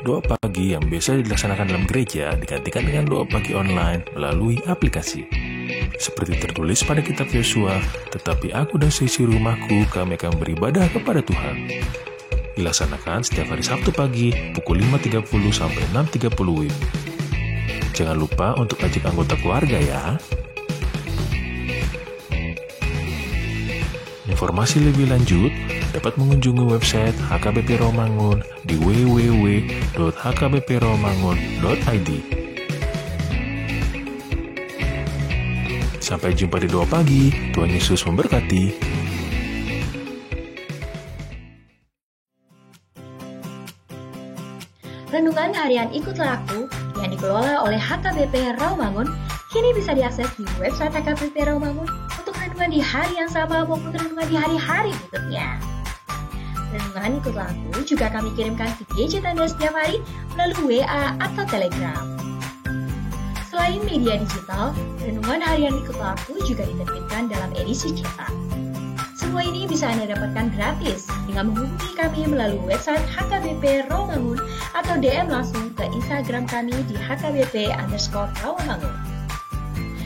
Doa pagi yang biasa dilaksanakan dalam gereja digantikan dengan doa pagi online melalui aplikasi. Seperti tertulis pada kitab Yosua, tetapi aku dan seisi rumahku kami akan beribadah kepada Tuhan. Dilaksanakan setiap hari Sabtu pagi pukul 5.30 sampai 6.30 WIB. Jangan lupa untuk ajak anggota keluarga ya. Informasi lebih lanjut dapat mengunjungi website HKBP Rawamangun di www.hkbprawamangun.id. Sampai jumpa di doa pagi. Tuhan Yesus memberkati. Renungan harian Ikutlah Aku yang dikelola oleh HKBP Rawamangun kini bisa diakses di website HKBP Rawamangun untuk renungan di hari yang sama maupun renungan di hari-hari berikutnya. Renungan Ikutlah Aku juga kami kirimkan ke gadget Anda setiap hari melalui WA atau Telegram. Selain media digital, renungan harian Ikutlah Aku juga diterbitkan dalam edisi cetak. Semua ini bisa Anda dapatkan gratis dengan menghubungi kami melalui website HKBP Rawamangun atau DM langsung ke Instagram kami di HKBP_Rawamangun.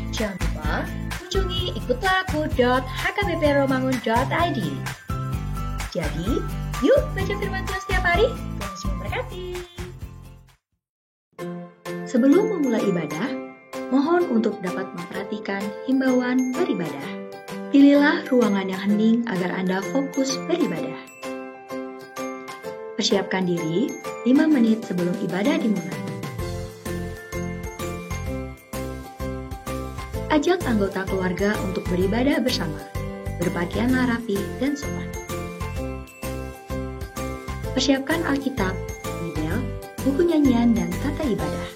Jangan lupa kunjungi ikutlahku.hkbprawamangun.id. Jadi, yuk baca firman Tuhan setiap hari. Tuhan Yesus memberkati. Sebelum memulai ibadah, mohon untuk dapat memperhatikan himbauan beribadah. Pilihlah ruangan yang hening agar Anda fokus beribadah. Persiapkan diri 5 menit sebelum ibadah dimulai. Ajak anggota keluarga untuk beribadah bersama. Berpakaianlah rapi dan sopan. Persiapkan Alkitab, Bible, buku nyanyian, dan tata ibadah.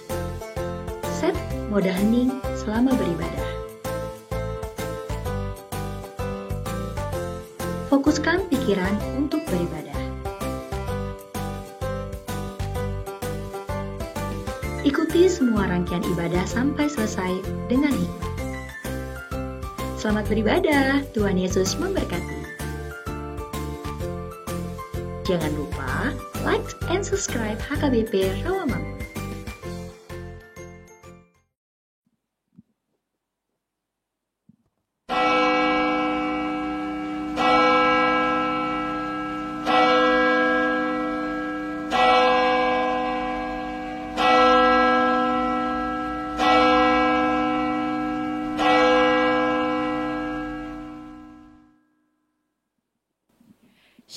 Set mode hening selama beribadah. Fokuskan pikiran untuk beribadah. Ikuti semua rangkaian ibadah sampai selesai dengan hikmat. Selamat beribadah, Tuhan Yesus memberkati. Jangan lupa like and subscribe HKBP Rawamangun.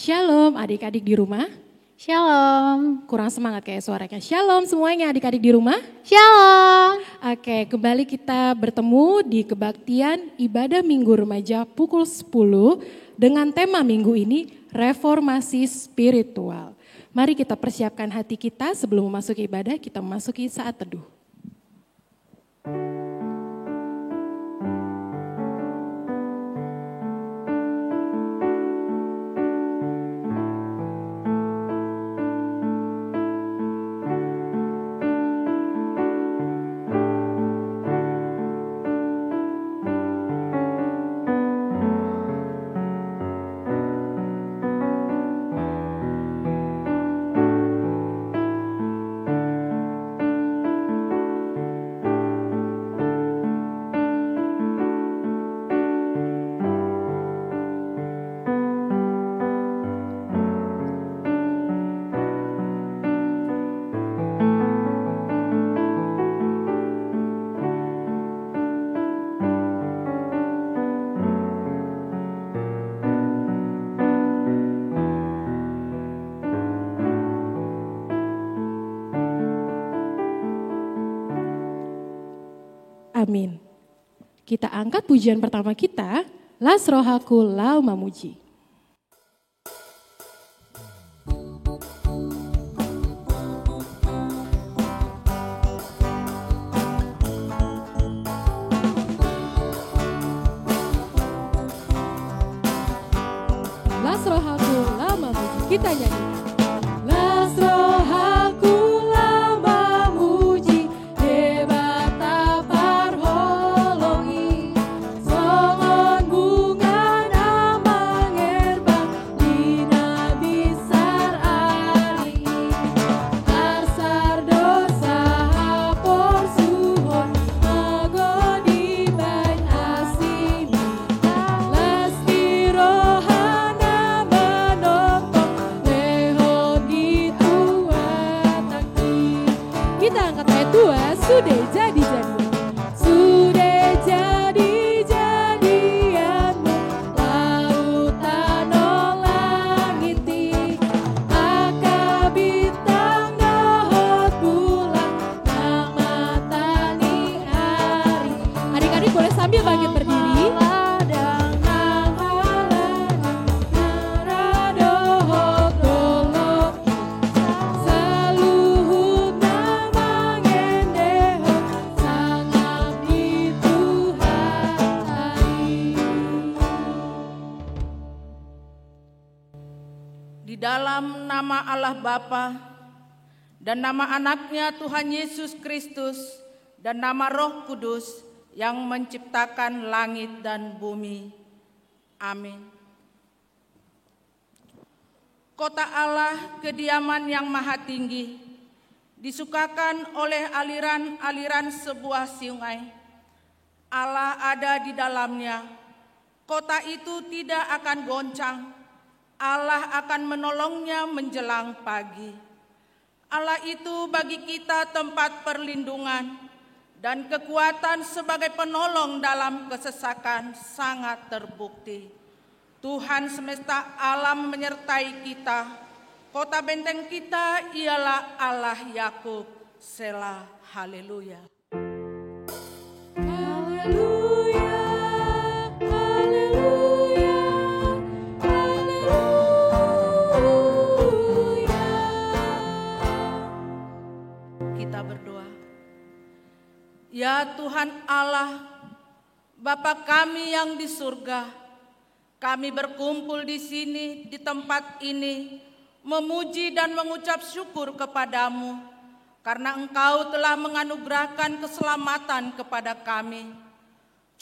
Shalom adik-adik di rumah. Shalom. Kurang semangat kayak suaranya. Shalom semuanya adik-adik di rumah. Shalom. Oke, kembali kita bertemu di kebaktian ibadah Minggu Remaja pukul 10 dengan tema minggu ini reformasi spiritual. Mari kita persiapkan hati kita sebelum memasuki ibadah, kita memasuki saat teduh. Amin. Kita angkat pujian pertama kita, Las Rohaku Lau Mamuji. Las Rohaku Lau Mamuji, kita nyanyikan. Las Rohaku Di dalam nama Allah Bapa dan nama anaknya Tuhan Yesus Kristus dan nama Roh Kudus yang menciptakan langit dan bumi. Amin. Kota Allah, kediaman yang maha tinggi, disukakan oleh aliran-aliran sebuah sungai. Allah ada di dalamnya. Kota itu tidak akan goncang. Allah akan menolongnya menjelang pagi. Allah itu bagi kita tempat perlindungan dan kekuatan sebagai penolong dalam kesesakan sangat terbukti. Tuhan semesta alam menyertai kita. Kota benteng kita ialah Allah Yakub. Selah. Haleluya. Haleluya, haleluya, haleluya. Kita berdoa. Ya Tuhan Allah, Bapa kami yang di surga, kami berkumpul di sini, di tempat ini, memuji dan mengucap syukur kepadamu, karena Engkau telah menganugerahkan keselamatan kepada kami.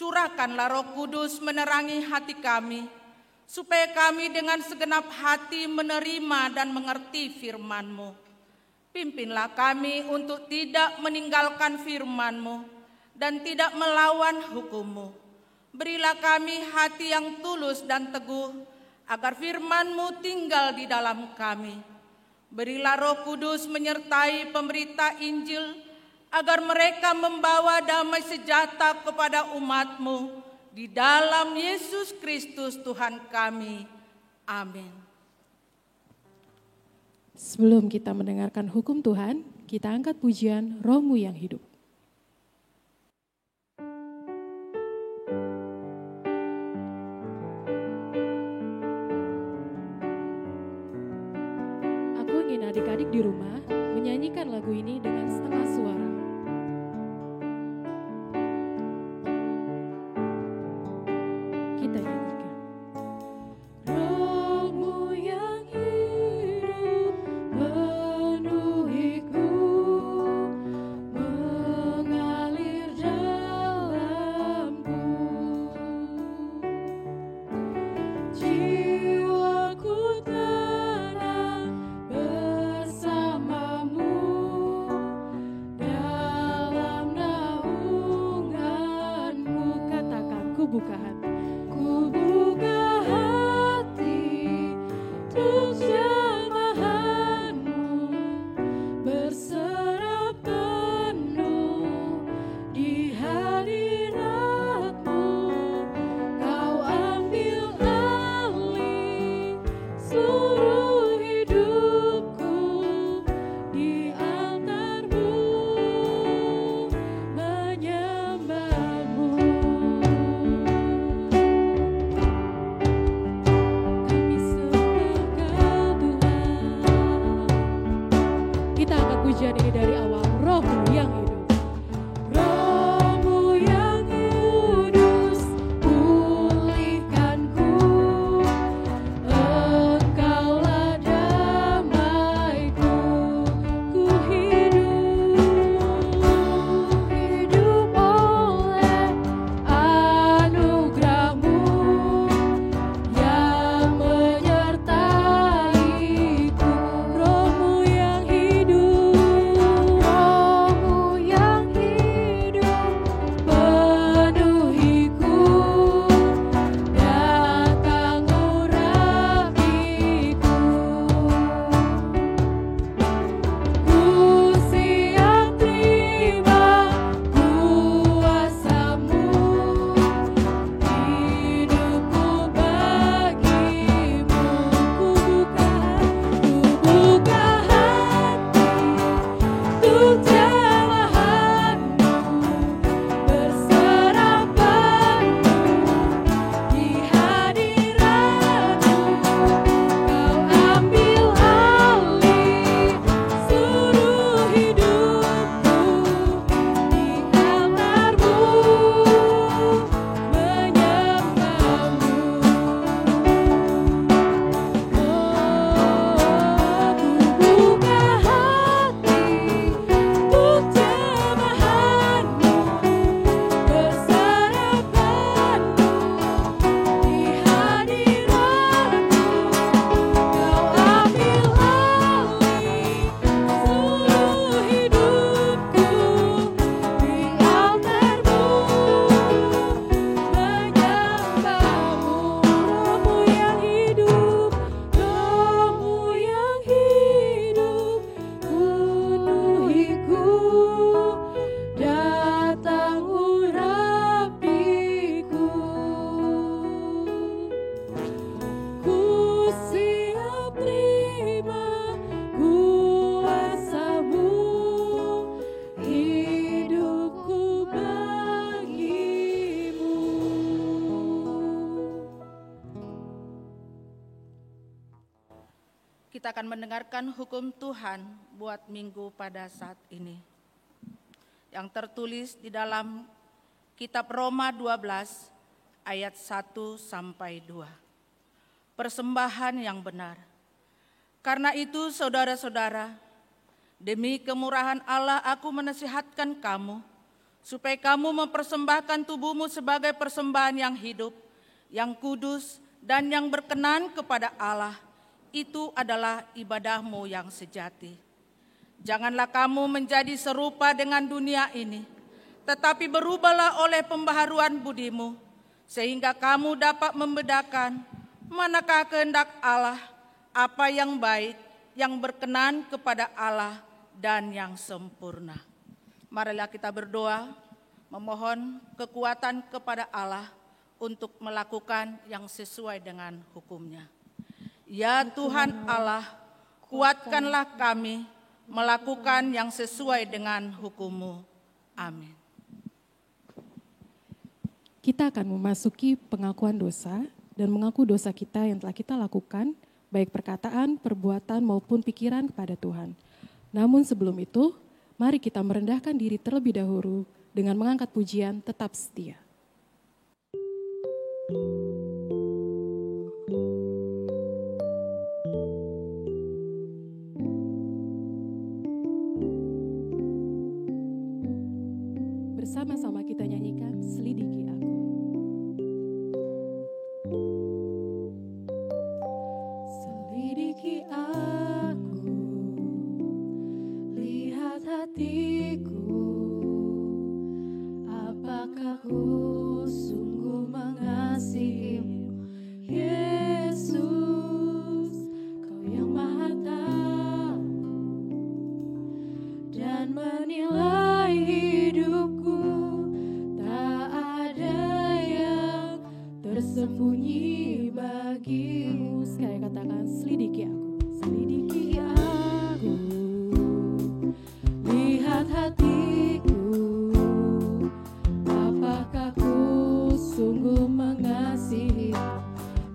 Curahkanlah Roh Kudus menerangi hati kami, supaya kami dengan segenap hati menerima dan mengerti firman-Mu. Pimpinlah kami untuk tidak meninggalkan firman-Mu dan tidak melawan hukum-Mu. Berilah kami hati yang tulus dan teguh, agar firman-Mu tinggal di dalam kami. Berilah Roh Kudus menyertai pemberita Injil, agar mereka membawa damai sejahtera kepada umat-Mu. Di dalam Yesus Kristus Tuhan kami. Amin. Sebelum kita mendengarkan hukum Tuhan, kita angkat pujian Roh-Mu yang hidup. Aku ingin adik-adik di rumah menyanyikan lagu ini dengan setengah suara. Kita nyanyikan. Roh-Mu yang hidup penuhiku, mengalir dalamku. Jiwaku tenang bersamamu. Kita akan mendengarkan hukum Tuhan buat minggu pada saat ini. Yang tertulis di dalam kitab Roma 12 ayat 1-2. Persembahan yang benar. Karena itu saudara-saudara, demi kemurahan Allah aku menasihatkan kamu, supaya kamu mempersembahkan tubuhmu sebagai persembahan yang hidup, yang kudus, dan yang berkenan kepada Allah. Itu adalah ibadahmu yang sejati. Janganlah kamu menjadi serupa dengan dunia ini, tetapi berubahlah oleh pembaharuan budimu, sehingga kamu dapat membedakan manakah kehendak Allah, apa yang baik, yang berkenan kepada Allah, dan yang sempurna. Marilah kita berdoa, memohon kekuatan kepada Allah untuk melakukan yang sesuai dengan hukum-Nya. Ya Tuhan Allah, kuatkanlah kami melakukan yang sesuai dengan hukum-Mu. Amin. Kita akan memasuki pengakuan dosa dan mengaku dosa kita yang telah kita lakukan, baik perkataan, perbuatan maupun pikiran kepada Tuhan. Namun sebelum itu, mari kita merendahkan diri terlebih dahulu dengan mengangkat pujian Tetap Setia. Bersama-sama kita nyanyikan Selidiki Aku. Selidiki aku, lihat hatiku, apakah ku sungguh mengasihimu, Yesus, Kau yang Maha Tahu dan menilai hidupku, tak ada yang tersembunyi bagimu. Sekali katakan, selidiki aku, selidiki aku, lihat hatiku, apakah ku sungguh mengasihimu,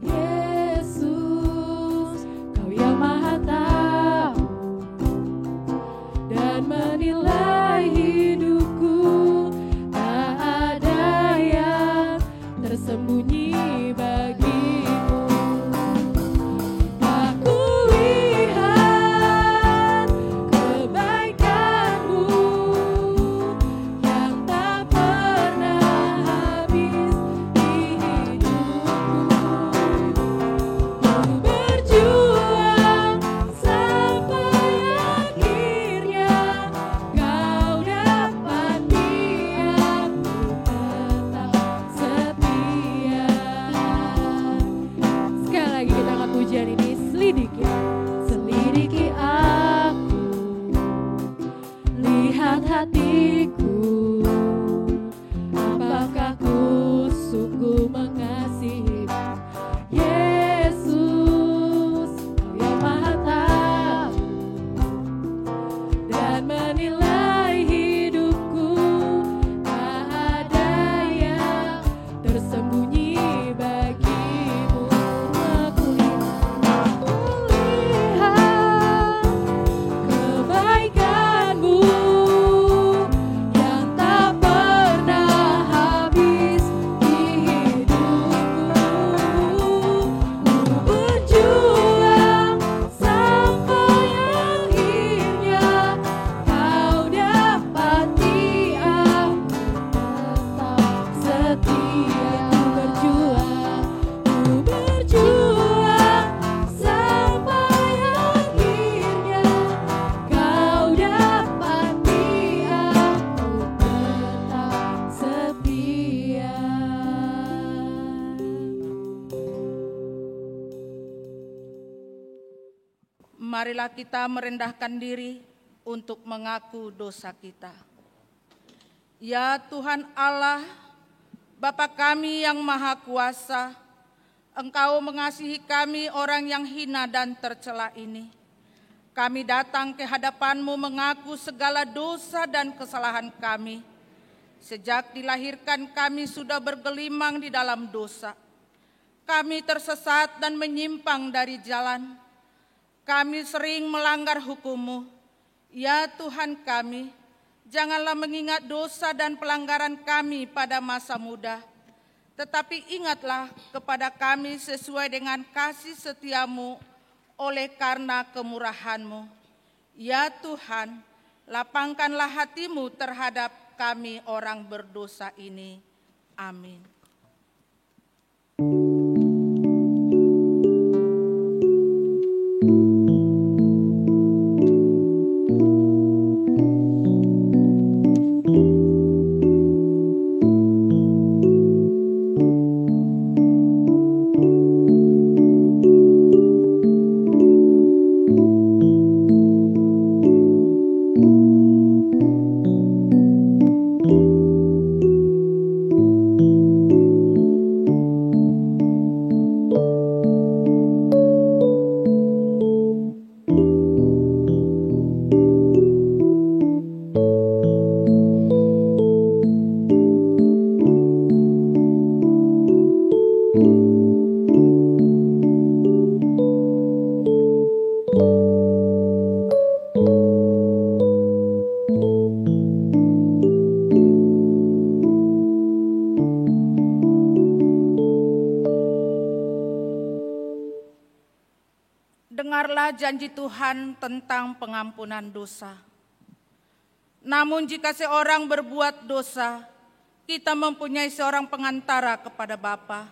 Yesus, Kau yang Maha Tahu dan menilai hidupku, tak ada yang tersembunyi bagimu. Aku lihat kebaikan-Mu yang tak pernah habis di hidupku. Ku berjuang sampai akhirnya, Kau dapati aku tetap setia. Sekali lagi kita angkat pujian ini, selidiki aku, lihat hatiku, apakah ku sungguh mengasihimu, Yesus, Kau yang Maha Tahu dan menilai hidupku, tak ada yang tersembunyi bagimu. Aku lihat kebaikan-Mu yang tak pernah habis di hidupku. Ku berjuang sampai akhirnya, Kau dapati aku tetap setia. Ku berjuang sampai akhirnya, Kau dapati aku tetap setia. Marilah kita merendahkan diri untuk mengaku dosa kita. Ya Tuhan Allah, Bapa kami yang Maha Kuasa, Engkau mengasihi kami orang yang hina dan tercela ini. Kami datang ke hadapan-Mu mengaku segala dosa dan kesalahan kami. Sejak dilahirkan kami sudah bergelimang di dalam dosa. Kami tersesat dan menyimpang dari jalan. Kami sering melanggar hukum-Mu. Ya Tuhan kami, janganlah mengingat dosa dan pelanggaran kami pada masa muda, tetapi ingatlah kepada kami sesuai dengan kasih setia-Mu oleh karena kemurahan-Mu. Ya Tuhan, lapangkanlah hati-Mu terhadap kami orang berdosa ini. Amin. Dengarlah janji Tuhan tentang pengampunan dosa. Namun jika seorang berbuat dosa, kita mempunyai seorang pengantara kepada Bapa,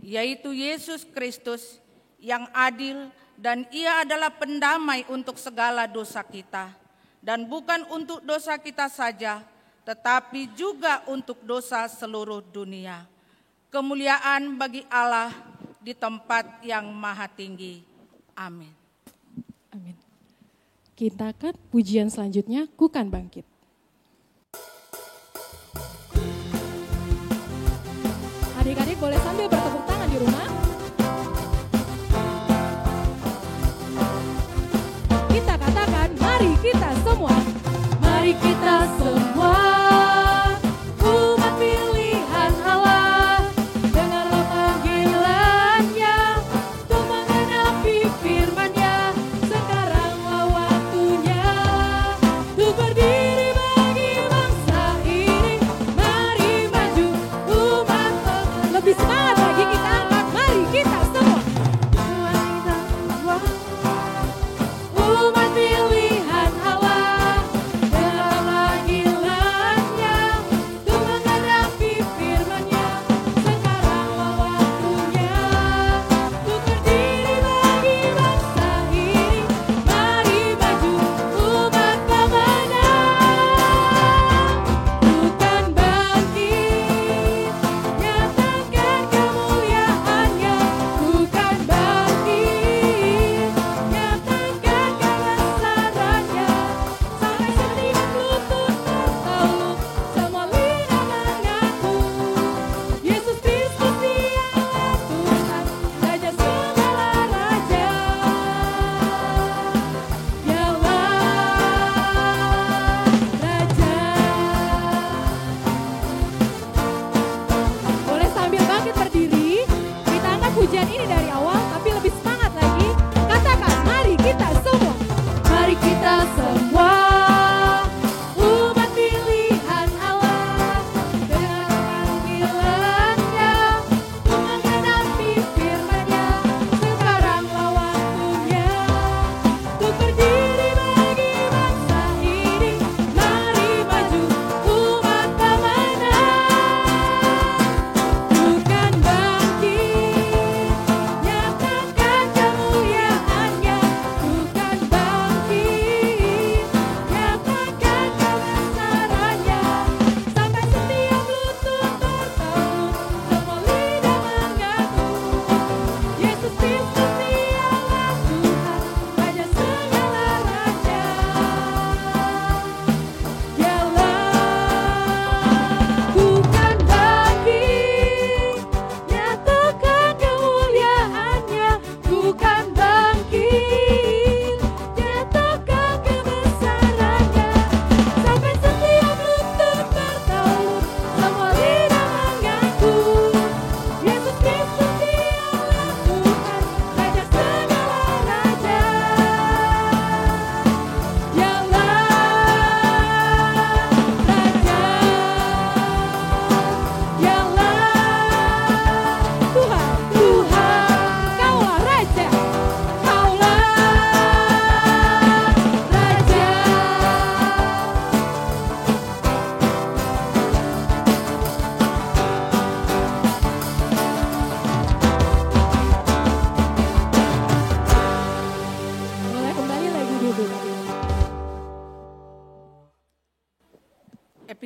yaitu Yesus Kristus yang adil, dan Ia adalah pendamai untuk segala dosa kita, dan bukan untuk dosa kita saja, tetapi juga untuk dosa seluruh dunia. Kemuliaan bagi Allah di tempat yang maha tinggi. Amin. Amin. Kita akan pujian selanjutnya, Ku Kan Bangkit. Adik-adik boleh sambil bertepuk tangan di rumah. Kita katakan, mari kita semua. Mari kita semua, umat pilihan Allah. Dengarlah panggilannya, untuk menggenapi firman-Nya. Sekaranglah waktunya, untuk berdiri bagi bangsa ini. Mari maju umat, lebih semangat lagi.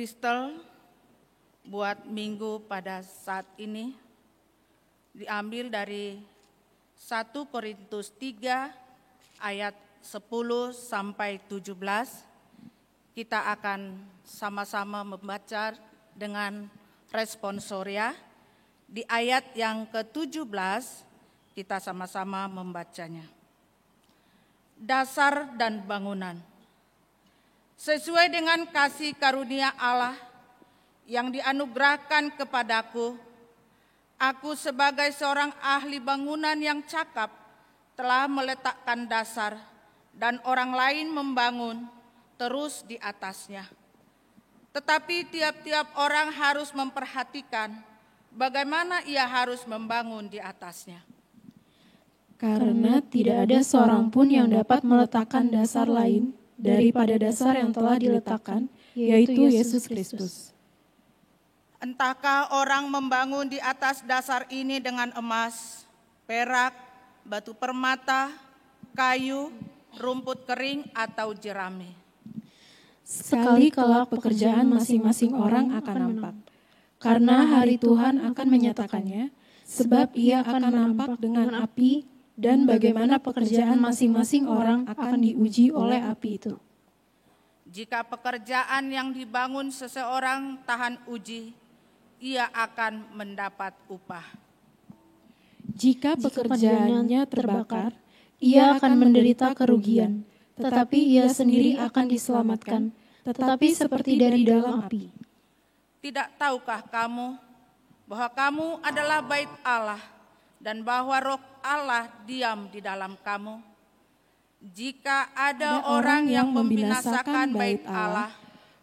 epistel buat minggu pada saat ini diambil dari 1 Korintus 3 ayat 10 sampai 17. Kita akan sama-sama membaca dengan responsoria. Di ayat yang ke-17 kita sama-sama membacanya. Dasar dan bangunan. Sesuai dengan kasih karunia Allah yang dianugerahkan kepadaku, aku sebagai seorang ahli bangunan yang cakap telah meletakkan dasar dan orang lain membangun terus di atasnya. Tetapi tiap-tiap orang harus memperhatikan bagaimana ia harus membangun di atasnya. Karena tidak ada seorang pun yang dapat meletakkan dasar lain daripada dasar yang telah diletakkan, yaitu Yesus Kristus. Entahkah orang membangun di atas dasar ini dengan emas, perak, batu permata, kayu, rumput kering, atau jerami. Sekali kelak pekerjaan masing-masing orang akan nampak, karena hari Tuhan akan menyatakannya, sebab ia akan nampak dengan api, dan bagaimana pekerjaan masing-masing orang akan diuji oleh api itu. Jika pekerjaan yang dibangun seseorang tahan uji, ia akan mendapat upah. Jika pekerjaannya terbakar, ia akan menderita kerugian, tetapi ia sendiri akan diselamatkan, tetapi seperti dari dalam api. Tidak tahukah kamu bahwa kamu adalah bait Allah dan bahwa Roh Allah diam di dalam kamu? Jika ada orang yang membinasakan bait Allah,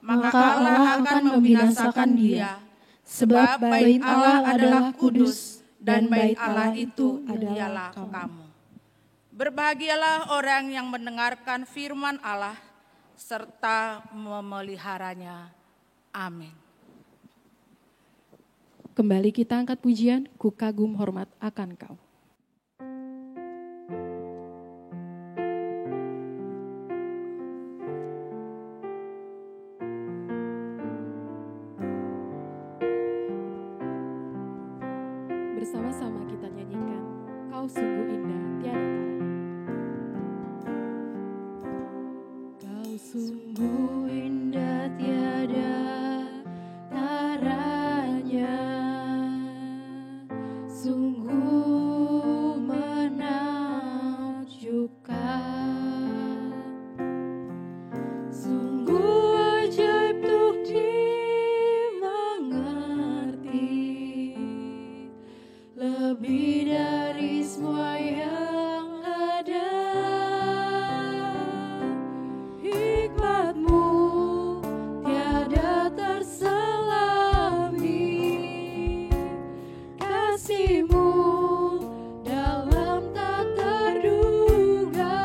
maka Allah akan membinasakan dia, sebab bait Allah adalah kudus dan bait Allah itu adalah kamu. Berbahagialah orang yang mendengarkan firman Allah serta memeliharanya. Amin. Kembali kita angkat pujian, ku kagum hormat akan Kau. Bersama-sama kita nyanyikan, Kau sungguh indah tiada taranya. Kau sungguh indah tiada taranya, sungguh menakjubkan, sungguh ajaib untuk dimengerti, lebih dari semua yang ada. Hikmat-Mu tiada terselami, kasih-Mu dalam tak terduga.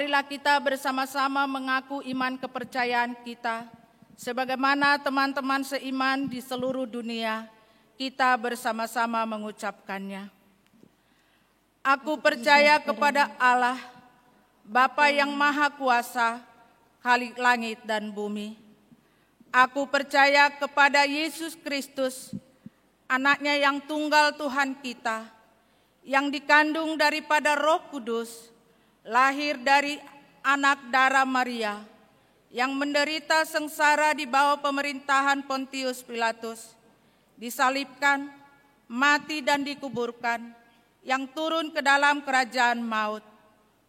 marilah kita bersama-sama mengaku iman kepercayaan kita. Sebagaimana teman-teman seiman di seluruh dunia, kita bersama-sama mengucapkannya. Aku percaya kepada Allah, Bapa yang Maha Kuasa, Khalik langit dan bumi. Aku percaya kepada Yesus Kristus, Anaknya yang tunggal Tuhan kita, yang dikandung daripada Roh Kudus, lahir dari anak darah Maria, yang menderita sengsara di bawah pemerintahan Pontius Pilatus, disalibkan, mati dan dikuburkan, yang turun ke dalam kerajaan maut.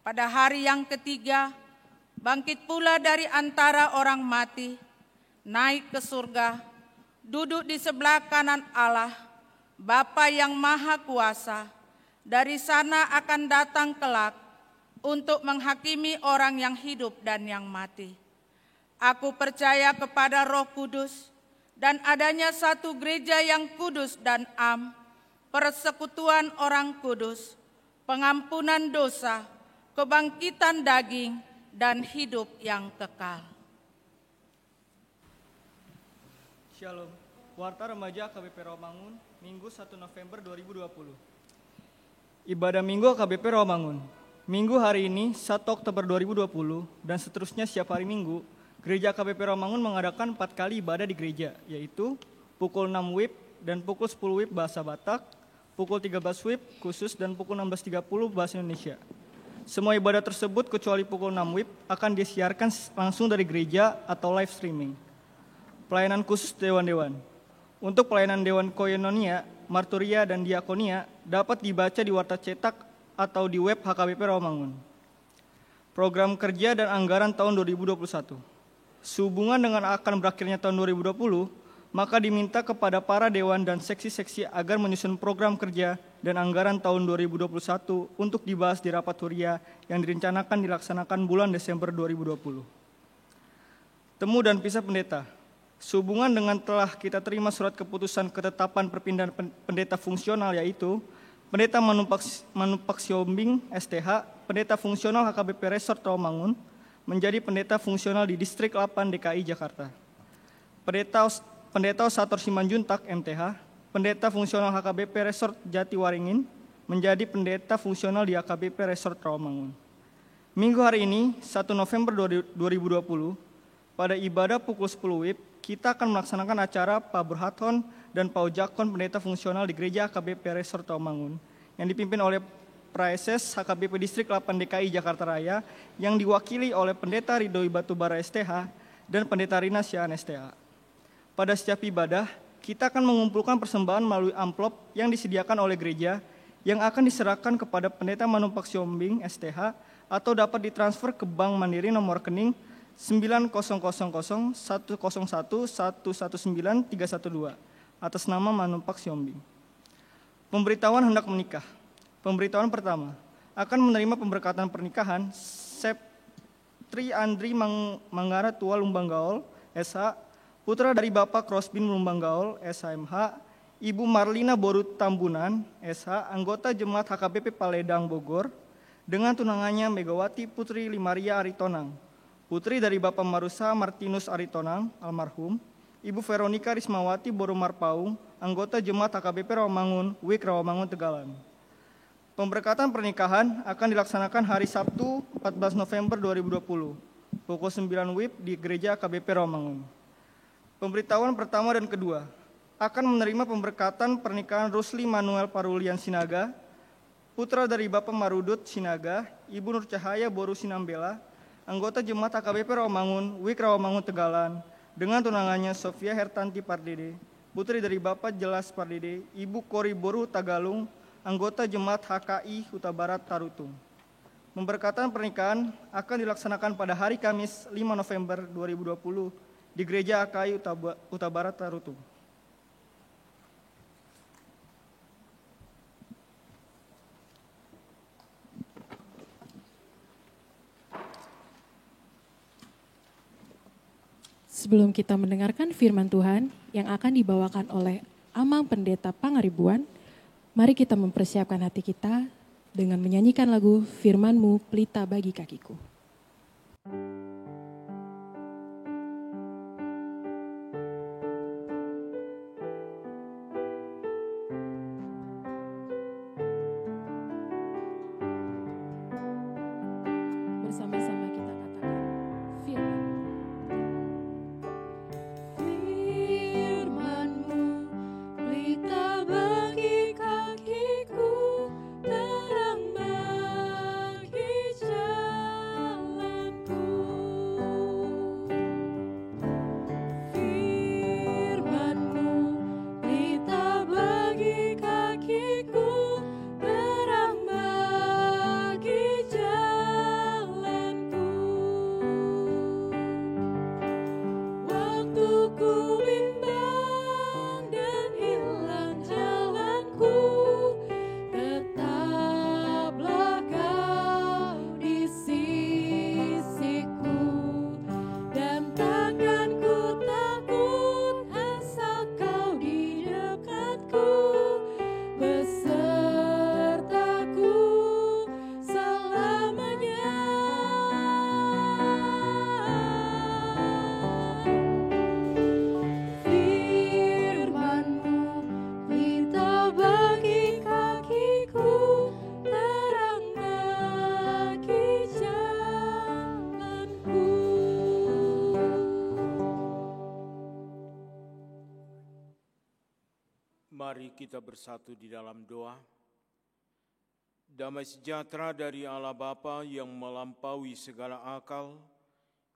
Pada hari yang ketiga, bangkit pula dari antara orang mati, naik ke surga, duduk di sebelah kanan Allah, Bapa yang Maha Kuasa. Dari sana akan datang kelak untuk menghakimi orang yang hidup dan yang mati. Aku percaya kepada Roh Kudus dan adanya satu gereja yang kudus dan am, persekutuan orang kudus, pengampunan dosa, kebangkitan daging, dan hidup yang kekal. Shalom. Warta Remaja AKBP Rawamangun, Minggu 1 November 2020. Ibadah Minggu AKBP Rawamangun. Minggu hari ini 1 Oktober 2020 dan seterusnya setiap hari Minggu, Gereja AKBP Rawamangun mengadakan 4 kali ibadah di gereja, yaitu pukul 6 WIB dan pukul 10 WIB bahasa Batak, pukul 13 WIB khusus dan pukul 16.30 bahasa Indonesia. Semua ibadah tersebut kecuali pukul 6 WIB akan disiarkan langsung dari gereja atau live streaming. Pelayanan khusus dewan-dewan. Untuk pelayanan Dewan Koinonia, Marturia, dan Diakonia dapat dibaca di warta cetak atau di web HKBP Rawamangun. Program kerja dan anggaran tahun 2021. Sehubungan dengan akan berakhirnya tahun 2020, maka diminta kepada para dewan dan seksi-seksi agar menyusun program kerja dan anggaran tahun 2021 untuk dibahas di rapat huria yang direncanakan dilaksanakan bulan Desember 2020. Temu dan pisah pendeta. Sehubungan dengan telah kita terima surat keputusan ketetapan perpindahan pendeta fungsional, yaitu Pendeta Manumpak Siombing STH, Pendeta Fungsional HKBP Resort Rawamangun, menjadi pendeta fungsional di Distrik 8 DKI Jakarta. Pendeta Osator Simanjuntak MTH, Pendeta Fungsional HKBP Resort Jatiwaringin, menjadi pendeta fungsional di HKBP Resort Rawamangun. Minggu hari ini, 1 November 2020, pada ibadah pukul 10 WIB, kita akan melaksanakan acara Paburhaton dan Paujakon pendeta fungsional di Gereja HKBP Resort Rawamangun, yang dipimpin oleh Praeses HKBP Distrik 8 DKI Jakarta Raya yang diwakili oleh Pendeta Ridhoi Batubara STH dan Pendeta Rina Siaan STH. Pada setiap ibadah, kita akan mengumpulkan persembahan melalui amplop yang disediakan oleh gereja yang akan diserahkan kepada Pendeta Manumpak Siombing STH atau dapat ditransfer ke Bank Mandiri nomor rekening 900010111312 atas nama Manumpak Siombing. Pemberitahuan hendak menikah. Pemberitahuan pertama, akan menerima pemberkatan pernikahan Septri Andri Manggara Tua Lumbanggaol, SH, putra dari Bapak Krosbin Lumbanggaol, SHMH, Ibu Marlina Boru Tambunan, SH, anggota Jemaat HKBP Paledang Bogor, dengan tunangannya Megawati Putri Limaria Aritonang, putri dari Bapak Marusa Martinus Aritonang, almarhum, Ibu Veronika Rismawati Boru Marpaung, anggota Jemaat HKBP Rawamangun, WIK Rawamangun Tegalan. Pemberkatan pernikahan akan dilaksanakan hari Sabtu 14 November 2020, pukul 9 WIB di Gereja KBP Rawamangun. Pemberitahuan pertama dan kedua, akan menerima pemberkatan pernikahan Rusli Manuel Parulian Sinaga, putra dari Bapak Marudut Sinaga, Ibu Nur Cahaya Boru Sinambela, anggota Jemaat HKBP Rawamangun, WIK Rawamangun Tegalan, dengan tunangannya Sofia Hertanti Pardede, putri dari Bapak Jelas Pardede, Ibu Kori Boru Tagalung, anggota Jemaat HKI Huta Barat Tarutung. Pemberkatan pernikahan akan dilaksanakan pada hari Kamis 5 November 2020 di Gereja HKI Huta Barat Tarutung. Sebelum kita mendengarkan firman Tuhan yang akan dibawakan oleh Amang Pendeta Pangaribuan, mari kita mempersiapkan hati kita dengan menyanyikan lagu Firman-Mu Pelita Bagi Kakiku. Mari kita bersatu di dalam doa. Damai sejahtera dari Allah Bapa yang melampaui segala akal,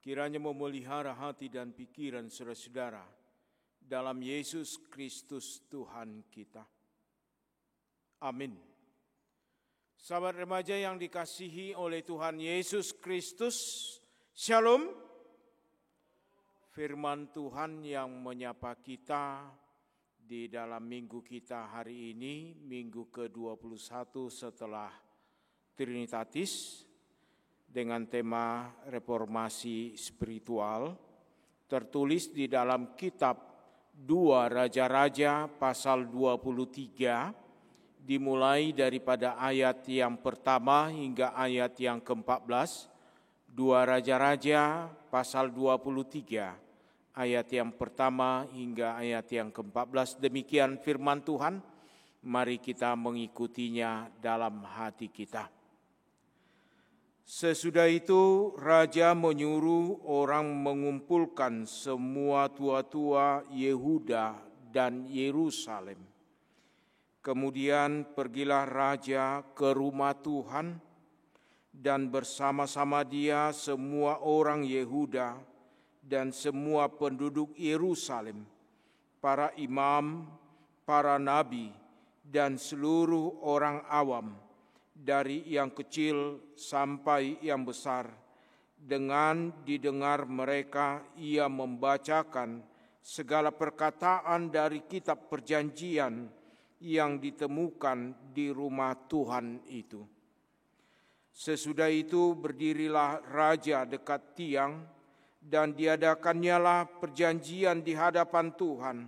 kiranya memelihara hati dan pikiran saudara-saudara dalam Yesus Kristus Tuhan kita. Amin. Sahabat remaja yang dikasihi oleh Tuhan Yesus Kristus, Shalom. Firman Tuhan yang menyapa kita di dalam minggu kita hari ini, minggu ke-21 setelah Trinitatis, dengan tema reformasi spiritual, tertulis di dalam kitab 2 Raja-Raja pasal 23, dimulai daripada ayat yang pertama hingga ayat yang ke-14, 2 Raja-Raja pasal 23, ayat yang pertama hingga ayat yang ke-14. Demikian firman Tuhan, mari kita mengikutinya dalam hati kita. Sesudah itu raja menyuruh orang mengumpulkan semua tua-tua Yehuda dan Yerusalem. Kemudian pergilah raja ke rumah Tuhan dan bersama-sama dia semua orang Yehuda dan semua penduduk Yerusalem, para imam, para nabi, dan seluruh orang awam, dari yang kecil sampai yang besar. Dengan didengar mereka, ia membacakan segala perkataan dari kitab perjanjian yang ditemukan di rumah Tuhan itu. Sesudah itu berdirilah raja dekat tiang, dan diadakannya perjanjian di hadapan Tuhan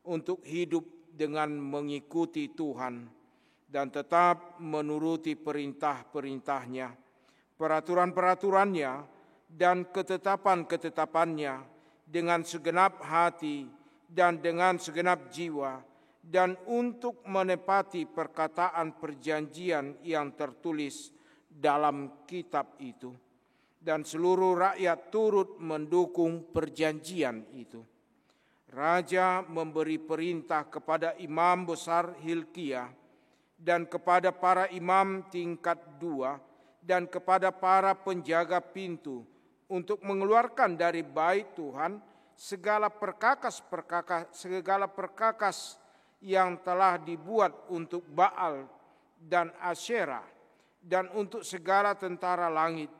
untuk hidup dengan mengikuti Tuhan dan tetap menuruti perintah-perintahnya, peraturan-peraturannya, dan ketetapan-ketetapannya dengan segenap hati dan dengan segenap jiwa, dan untuk menepati perkataan perjanjian yang tertulis dalam kitab itu. Dan seluruh rakyat turut mendukung perjanjian itu. Raja memberi perintah kepada imam besar Hilkiah dan kepada para imam tingkat 2 dan kepada para penjaga pintu untuk mengeluarkan dari bait Tuhan segala perkakas yang telah dibuat untuk Baal dan Asyera dan untuk segala tentara langit.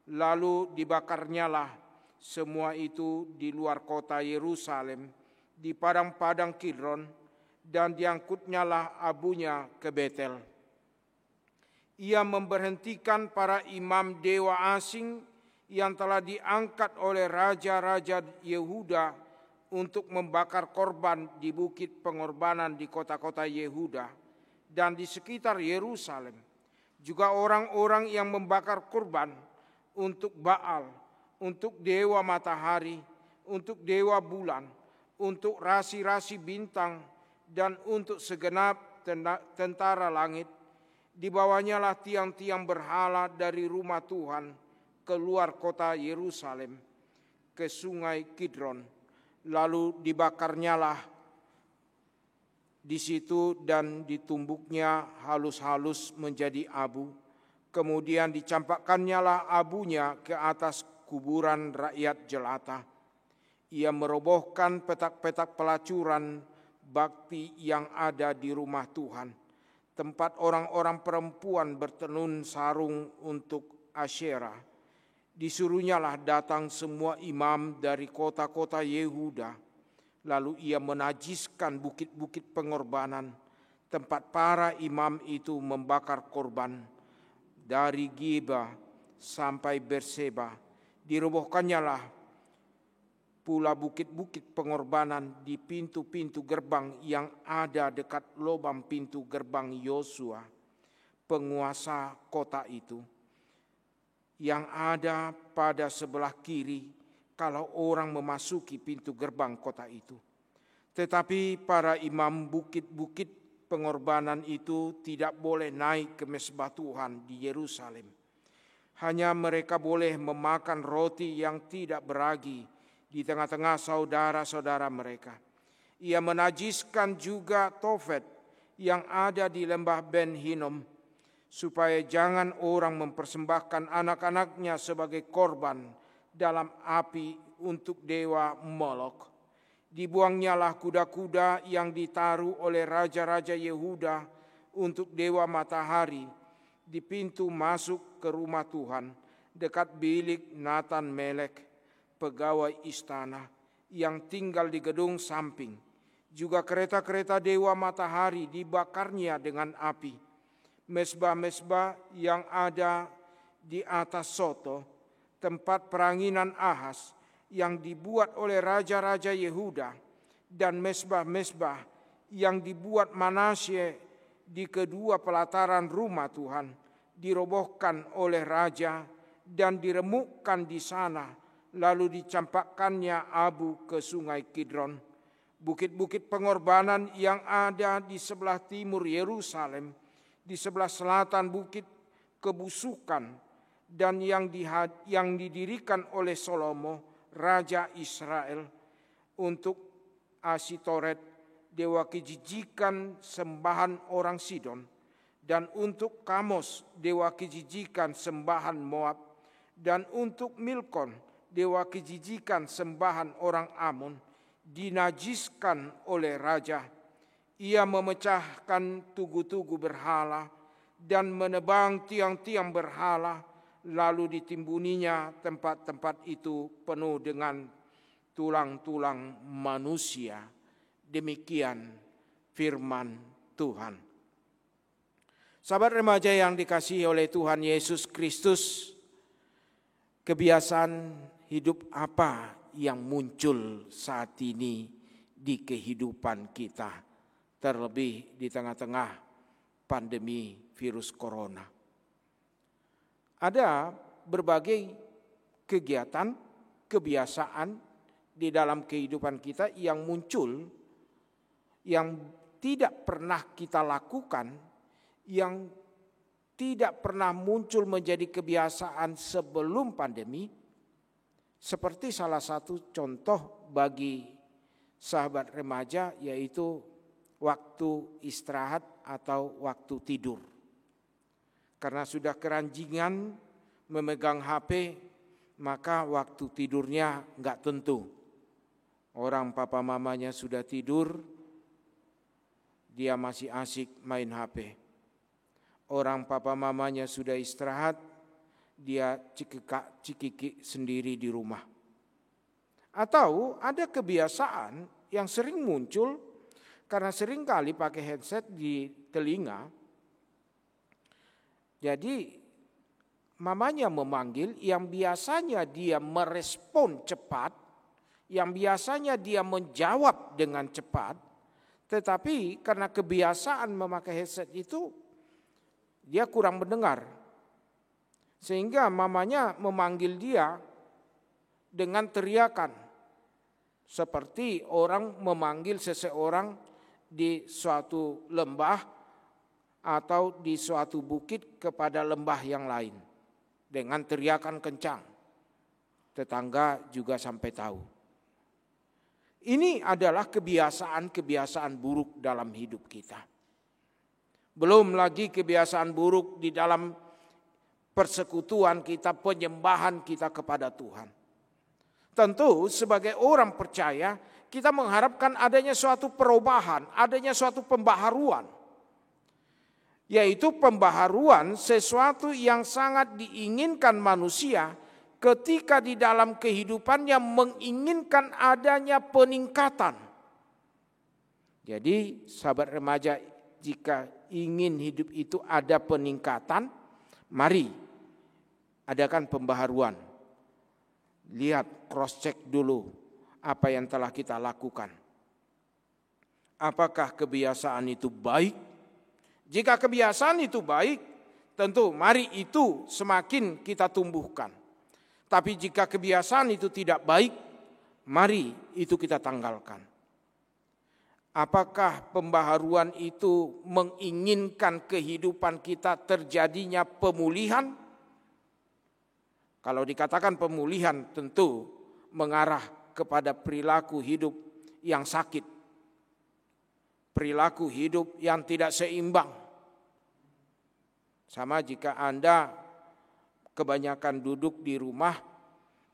Lalu dibakarnyalah semua itu di luar kota Yerusalem, di padang-padang Kidron, dan diangkutnyalah abunya ke Betel. Ia memberhentikan para imam dewa asing yang telah diangkat oleh raja-raja Yehuda untuk membakar korban di bukit pengorbanan di kota-kota Yehuda dan di sekitar Yerusalem. Juga orang-orang yang membakar korban untuk Baal, untuk dewa matahari, untuk dewa bulan, untuk rasi-rasi bintang, dan untuk segenap tentara langit. Dibawanyalah tiang-tiang berhala dari rumah Tuhan keluar kota Yerusalem ke sungai Kidron. Lalu dibakarnyalah di situ dan ditumbuknya halus-halus menjadi abu. Kemudian dicampakkannya abunya ke atas kuburan rakyat jelata. Ia merobohkan petak-petak pelacuran bakti yang ada di rumah Tuhan, tempat orang-orang perempuan bertenun sarung untuk Asyera. Disuruhnyalah datang semua imam dari kota-kota Yehuda. Lalu ia menajiskan bukit-bukit pengorbanan, tempat para imam itu membakar korban. Dari Geba sampai Berseba, dirobohkannyalah pula bukit-bukit pengorbanan di pintu-pintu gerbang yang ada dekat lubang pintu gerbang Yosua, penguasa kota itu, yang ada pada sebelah kiri kalau orang memasuki pintu gerbang kota itu. Tetapi para imam bukit-bukit pengorbanan itu tidak boleh naik ke mezbah Tuhan di Yerusalem. Hanya mereka boleh memakan roti yang tidak beragi di tengah-tengah saudara-saudara mereka. Ia menajiskan juga Tofet yang ada di lembah Ben Hinnom, supaya jangan orang mempersembahkan anak-anaknya sebagai korban dalam api untuk dewa Molok. Dibuangnyalah kuda-kuda yang ditaruh oleh raja-raja Yehuda untuk dewa matahari di pintu masuk ke rumah Tuhan, dekat bilik Natan Melek, pegawai istana, yang tinggal di gedung samping. Juga kereta-kereta dewa matahari dibakarnya dengan api. Mesbah-mesbah yang ada di atas Soto, tempat peranginan Ahas, yang dibuat oleh raja-raja Yehuda, dan mesbah-mesbah yang dibuat Manasye di kedua pelataran rumah Tuhan, dirobohkan oleh raja dan diremukkan di sana, lalu dicampakkannya abu ke sungai Kidron. Bukit-bukit pengorbanan yang ada di sebelah timur Yerusalem, di sebelah selatan bukit kebusukan, dan yang didirikan oleh Salomo, Raja Israel, untuk Asitoret, dewa kejijikan sembahan orang Sidon, dan untuk Kamos, dewa kejijikan sembahan Moab, dan untuk Milkon, dewa kejijikan sembahan orang Amon, dinajiskan oleh raja. Ia memecahkan tugu-tugu berhala dan menebang tiang-tiang berhala, lalu ditimbuninya tempat-tempat itu penuh dengan tulang-tulang manusia. Demikian firman Tuhan. Sahabat remaja yang dikasihi oleh Tuhan Yesus Kristus, kebiasaan hidup apa yang muncul saat ini di kehidupan kita, terlebih di tengah-tengah pandemi virus corona? Ada berbagai kegiatan, kebiasaan di dalam kehidupan kita yang muncul, yang tidak pernah kita lakukan, yang tidak pernah muncul menjadi kebiasaan sebelum pandemi. Seperti salah satu contoh bagi sahabat remaja, yaitu waktu istirahat atau waktu tidur. Karena sudah keranjingan memegang HP, maka waktu tidurnya enggak tentu. Orang papa mamanya sudah tidur, dia masih asik main HP. Orang papa mamanya sudah istirahat, dia cikik sendiri di rumah. Atau ada kebiasaan yang sering muncul karena sering kali pakai headset di telinga. Jadi mamanya memanggil, yang biasanya dia merespon cepat, yang biasanya dia menjawab dengan cepat, tetapi karena kebiasaan memakai headset itu, dia kurang mendengar. Sehingga mamanya memanggil dia dengan teriakan, seperti orang memanggil seseorang di suatu lembah atau di suatu bukit kepada lembah yang lain dengan teriakan kencang. Tetangga juga sampai tahu. Ini adalah kebiasaan-kebiasaan buruk dalam hidup kita. Belum lagi kebiasaan buruk di dalam persekutuan kita, penyembahan kita kepada Tuhan. Tentu sebagai orang percaya, kita mengharapkan adanya suatu perubahan, adanya suatu pembaharuan. Yaitu pembaharuan sesuatu yang sangat diinginkan manusia ketika di dalam kehidupannya menginginkan adanya peningkatan. Jadi sahabat remaja, jika ingin hidup itu ada peningkatan, mari adakan pembaharuan. Lihat, cross check dulu apa yang telah kita lakukan. Apakah kebiasaan itu baik? Jika kebiasaan itu baik, tentu mari itu semakin kita tumbuhkan. Tapi jika kebiasaan itu tidak baik, mari itu kita tanggalkan. Apakah pembaharuan itu menginginkan kehidupan kita terjadinya pemulihan? Kalau dikatakan pemulihan, tentu mengarah kepada perilaku hidup yang sakit, perilaku hidup yang tidak seimbang. Sama jika Anda kebanyakan duduk di rumah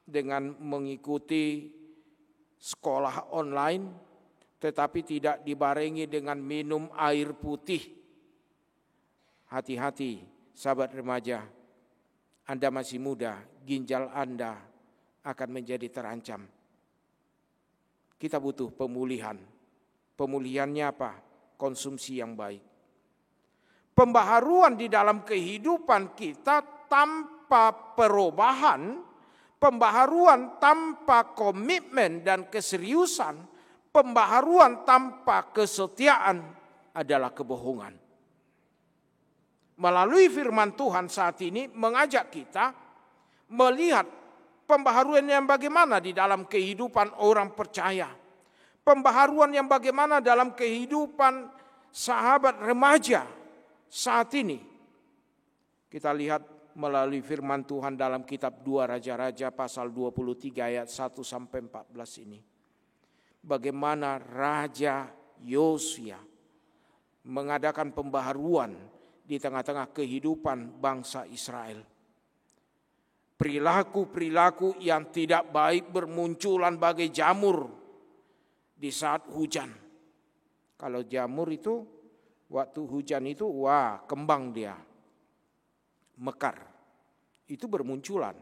dengan mengikuti sekolah online, tetapi tidak dibarengi dengan minum air putih. Hati-hati, sahabat remaja, Anda masih muda, ginjal Anda akan menjadi terancam. Kita butuh pemulihan. Pemulihannya apa? Konsumsi yang baik. Pembaharuan di dalam kehidupan kita tanpa perubahan, pembaharuan tanpa komitmen dan keseriusan, pembaharuan tanpa kesetiaan adalah kebohongan. Melalui firman Tuhan saat ini mengajak kita melihat pembaharuan yang bagaimana di dalam kehidupan orang percaya. Pembaharuan yang bagaimana dalam kehidupan sahabat remaja saat ini. Kita lihat melalui firman Tuhan dalam kitab 2 Raja-Raja pasal 23 ayat 1 sampai 14 ini. Bagaimana Raja Yosia mengadakan pembaharuan di tengah-tengah kehidupan bangsa Israel. Perilaku-perilaku yang tidak baik bermunculan bagai jamur di saat hujan. Kalau jamur itu waktu hujan itu kembang dia, mekar. Itu bermunculan.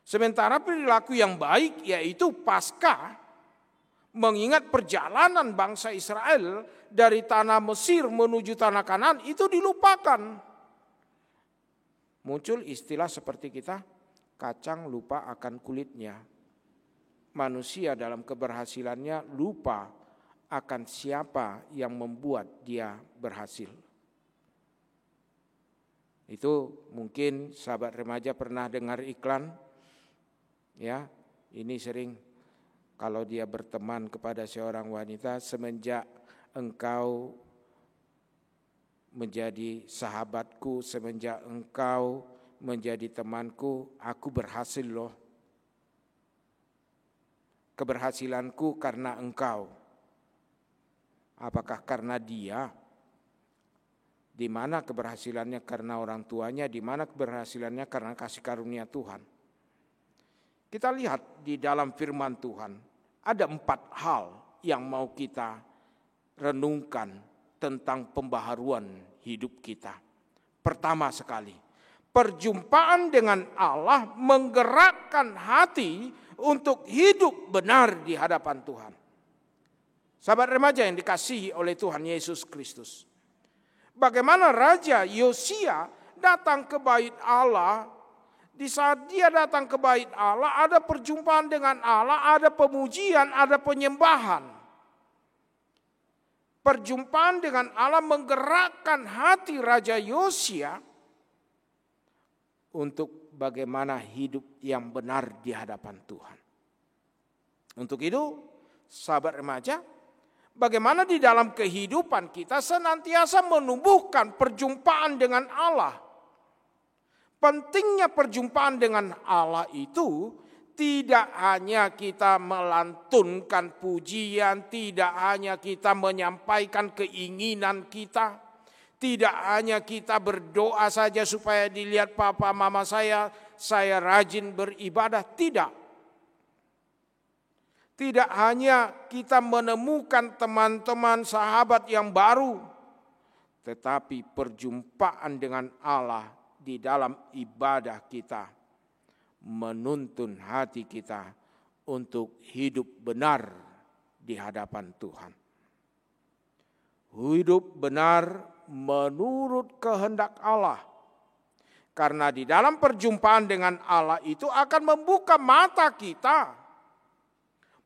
Sementara perilaku yang baik yaitu pasca mengingat perjalanan bangsa Israel dari tanah Mesir menuju tanah Kanaan itu dilupakan. Muncul istilah seperti kita, kacang lupa akan kulitnya. Manusia dalam keberhasilannya lupa akan siapa yang membuat dia berhasil. Itu mungkin sahabat remaja pernah dengar iklan, ya, ini sering kalau dia berteman kepada seorang wanita, semenjak engkau menjadi sahabatku, semenjak engkau menjadi temanku, aku berhasil loh. Keberhasilanku karena engkau. Apakah karena dia? Di mana keberhasilannya karena orang tuanya, di mana keberhasilannya karena kasih karunia Tuhan? Kita lihat di dalam firman Tuhan, ada 4 hal yang mau kita renungkan tentang pembaharuan hidup kita. Pertama sekali, perjumpaan dengan Allah menggerakkan hati untuk hidup benar di hadapan Tuhan. Sahabat remaja yang dikasihi oleh Tuhan Yesus Kristus. Bagaimana Raja Yosia datang ke bait Allah. Di saat dia datang ke bait Allah, ada perjumpaan dengan Allah, ada pemujian, ada penyembahan. Perjumpaan dengan Allah menggerakkan hati Raja Yosia untuk bagaimana hidup yang benar di hadapan Tuhan. Untuk itu, sahabat remaja, bagaimana di dalam kehidupan kita senantiasa menumbuhkan perjumpaan dengan Allah. Pentingnya perjumpaan dengan Allah itu tidak hanya kita melantunkan pujian, tidak hanya kita menyampaikan keinginan kita, tidak hanya kita berdoa saja supaya dilihat papa mama saya rajin beribadah, tidak. Tidak hanya kita menemukan teman-teman sahabat yang baru, tetapi perjumpaan dengan Allah di dalam ibadah kita menuntun hati kita untuk hidup benar di hadapan Tuhan. Hidup benar menurut kehendak Allah. Karena di dalam perjumpaan dengan Allah itu akan membuka mata kita,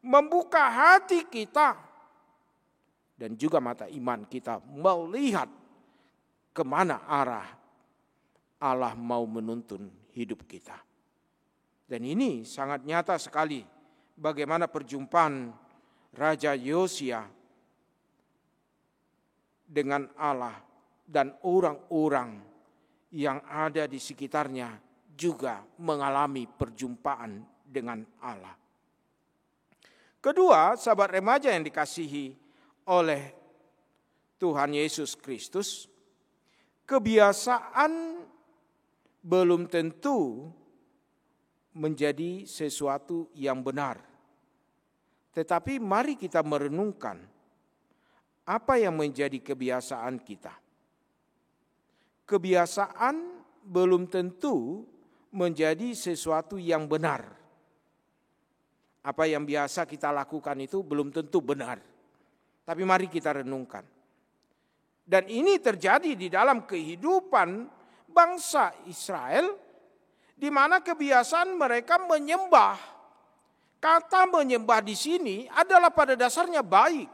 membuka hati kita, dan juga mata iman kita melihat kemana arah Allah mau menuntun hidup kita. Dan ini sangat nyata sekali bagaimana perjumpaan Raja Yosia dengan Allah dan orang-orang yang ada di sekitarnya juga mengalami perjumpaan dengan Allah. Kedua, sahabat remaja yang dikasihi oleh Tuhan Yesus Kristus, kebiasaan belum tentu menjadi sesuatu yang benar. Tetapi mari kita merenungkan apa yang menjadi kebiasaan kita. Kebiasaan belum tentu menjadi sesuatu yang benar. Apa yang biasa kita lakukan itu belum tentu benar. Tapi mari kita renungkan. Dan ini terjadi di dalam kehidupan bangsa Israel, di mana kebiasaan mereka menyembah. Kata menyembah di sini adalah pada dasarnya baik.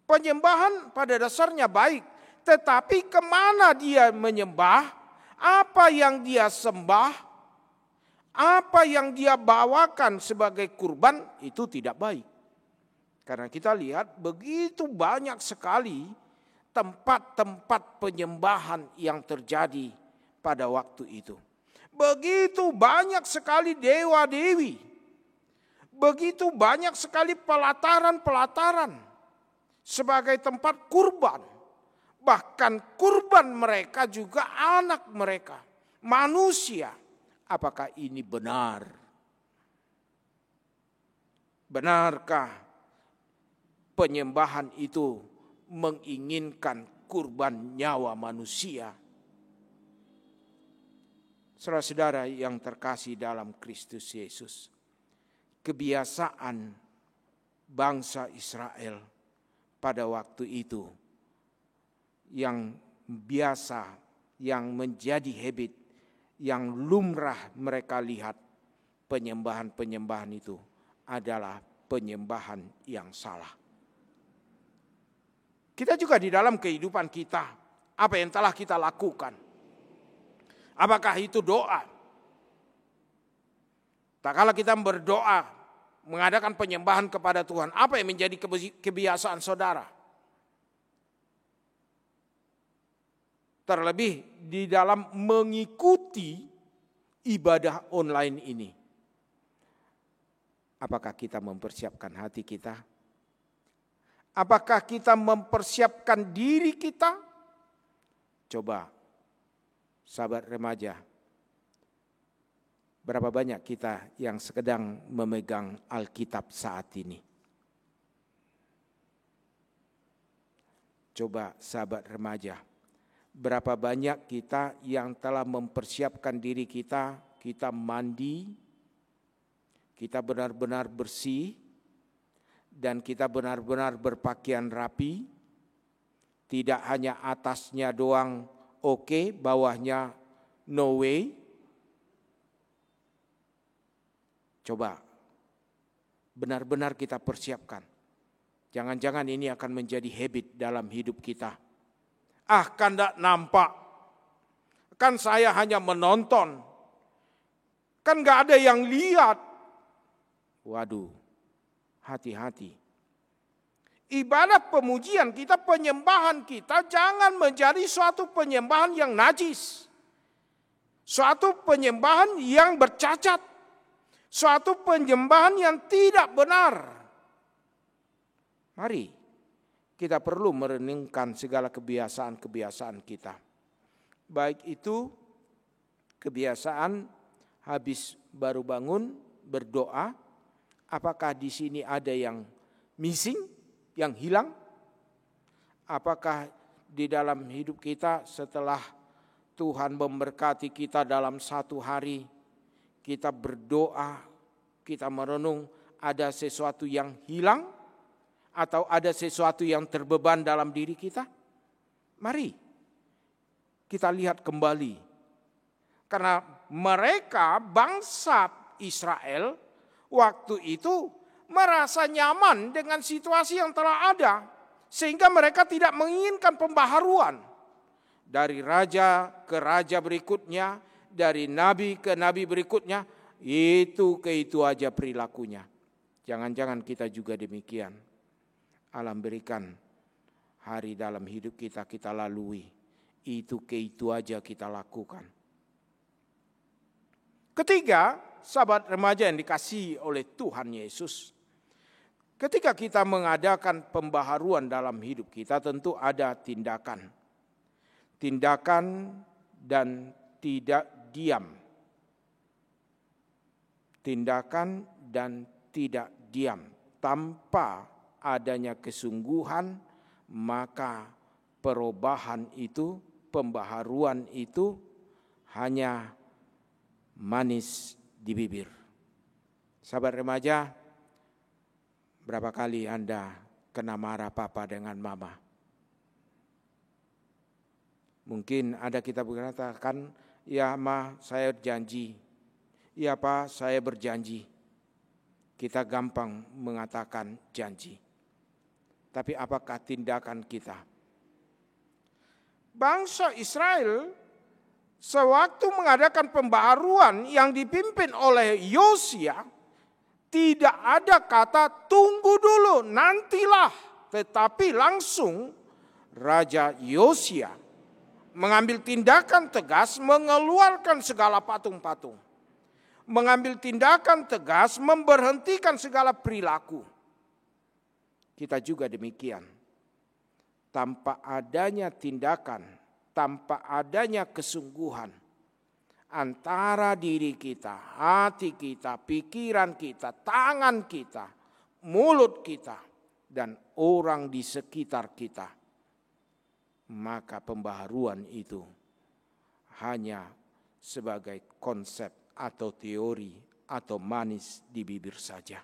Penyembahan pada dasarnya baik. Tetapi kemana dia menyembah, apa yang dia sembah, apa yang dia bawakan sebagai kurban, itu tidak baik. Karena kita lihat begitu banyak sekali tempat-tempat penyembahan yang terjadi pada waktu itu. Begitu banyak sekali dewa-dewi. Begitu banyak sekali pelataran-pelataran sebagai tempat kurban. Bahkan kurban mereka juga anak mereka, manusia. Apakah ini benar? Benarkah penyembahan itu menginginkan kurban nyawa manusia? Saudara-saudara yang terkasih dalam Kristus Yesus, kebiasaan bangsa Israel pada waktu itu yang biasa, yang menjadi habit, yang lumrah mereka lihat, penyembahan-penyembahan itu adalah penyembahan yang salah. Kita juga di dalam kehidupan kita, apa yang telah kita lakukan, apakah itu doa? Tak kala kita berdoa, mengadakan penyembahan kepada Tuhan, apa yang menjadi kebiasaan saudara? Terlebih di dalam mengikuti ibadah online ini. Apakah kita mempersiapkan hati kita? Apakah kita mempersiapkan diri kita? Coba, sahabat remaja, berapa banyak kita yang sedang memegang Alkitab saat ini? Coba sahabat remaja, berapa banyak kita yang telah mempersiapkan diri kita, kita mandi, kita benar-benar bersih, dan kita benar-benar berpakaian rapi, tidak hanya atasnya doang oke, bawahnya no way. Coba benar-benar kita persiapkan. Jangan-jangan ini akan menjadi habit dalam hidup kita. Kan tidak nampak. Kan saya hanya menonton. Kan gak ada yang lihat. Waduh, hati-hati. Ibadah pemujian kita, penyembahan kita jangan menjadi suatu penyembahan yang najis. Suatu penyembahan yang bercacat. Suatu penyembahan yang tidak benar. Mari kita perlu merenungkan segala kebiasaan-kebiasaan kita. Baik itu kebiasaan habis baru bangun berdoa. Apakah di sini ada yang missing, yang hilang? Apakah di dalam hidup kita setelah Tuhan memberkati kita dalam satu hari, kita berdoa, kita merenung, ada sesuatu yang hilang atau ada sesuatu yang terbeban dalam diri kita? Mari kita lihat kembali. Karena mereka bangsa Israel waktu itu merasa nyaman dengan situasi yang telah ada. Sehingga mereka tidak menginginkan pembaharuan. Dari raja ke raja berikutnya, dari nabi ke nabi berikutnya, itu aja perilakunya. Jangan-jangan kita juga demikian. Allah berikan hari dalam hidup kita lalui. Itu aja kita lakukan. Ketiga, sahabat remaja yang dikasihi oleh Tuhan Yesus. Ketika kita mengadakan pembaharuan dalam hidup kita, tentu ada tindakan. Tindakan dan tidak diam. Tindakan dan tidak diam. Tanpa adanya kesungguhan, maka perubahan itu, pembaharuan itu hanya manis di bibir. Sahabat remaja, berapa kali Anda kena marah papa dengan mama? Mungkin ada kita berkatakan, ya ma saya janji, ya pak saya berjanji. Kita gampang mengatakan janji. Tapi apakah tindakan kita? Bangsa Israel sewaktu mengadakan pembaharuan yang dipimpin oleh Yosia, tidak ada kata tunggu dulu, nantilah. Tetapi langsung Raja Yosia mengambil tindakan tegas, mengeluarkan segala patung-patung. Mengambil tindakan tegas, memberhentikan segala perilaku. Kita juga demikian. Tanpa adanya tindakan, tanpa adanya kesungguhan antara diri kita, hati kita, pikiran kita, tangan kita, mulut kita, dan orang di sekitar kita, maka pembaharuan itu hanya sebagai konsep atau teori atau manis di bibir saja.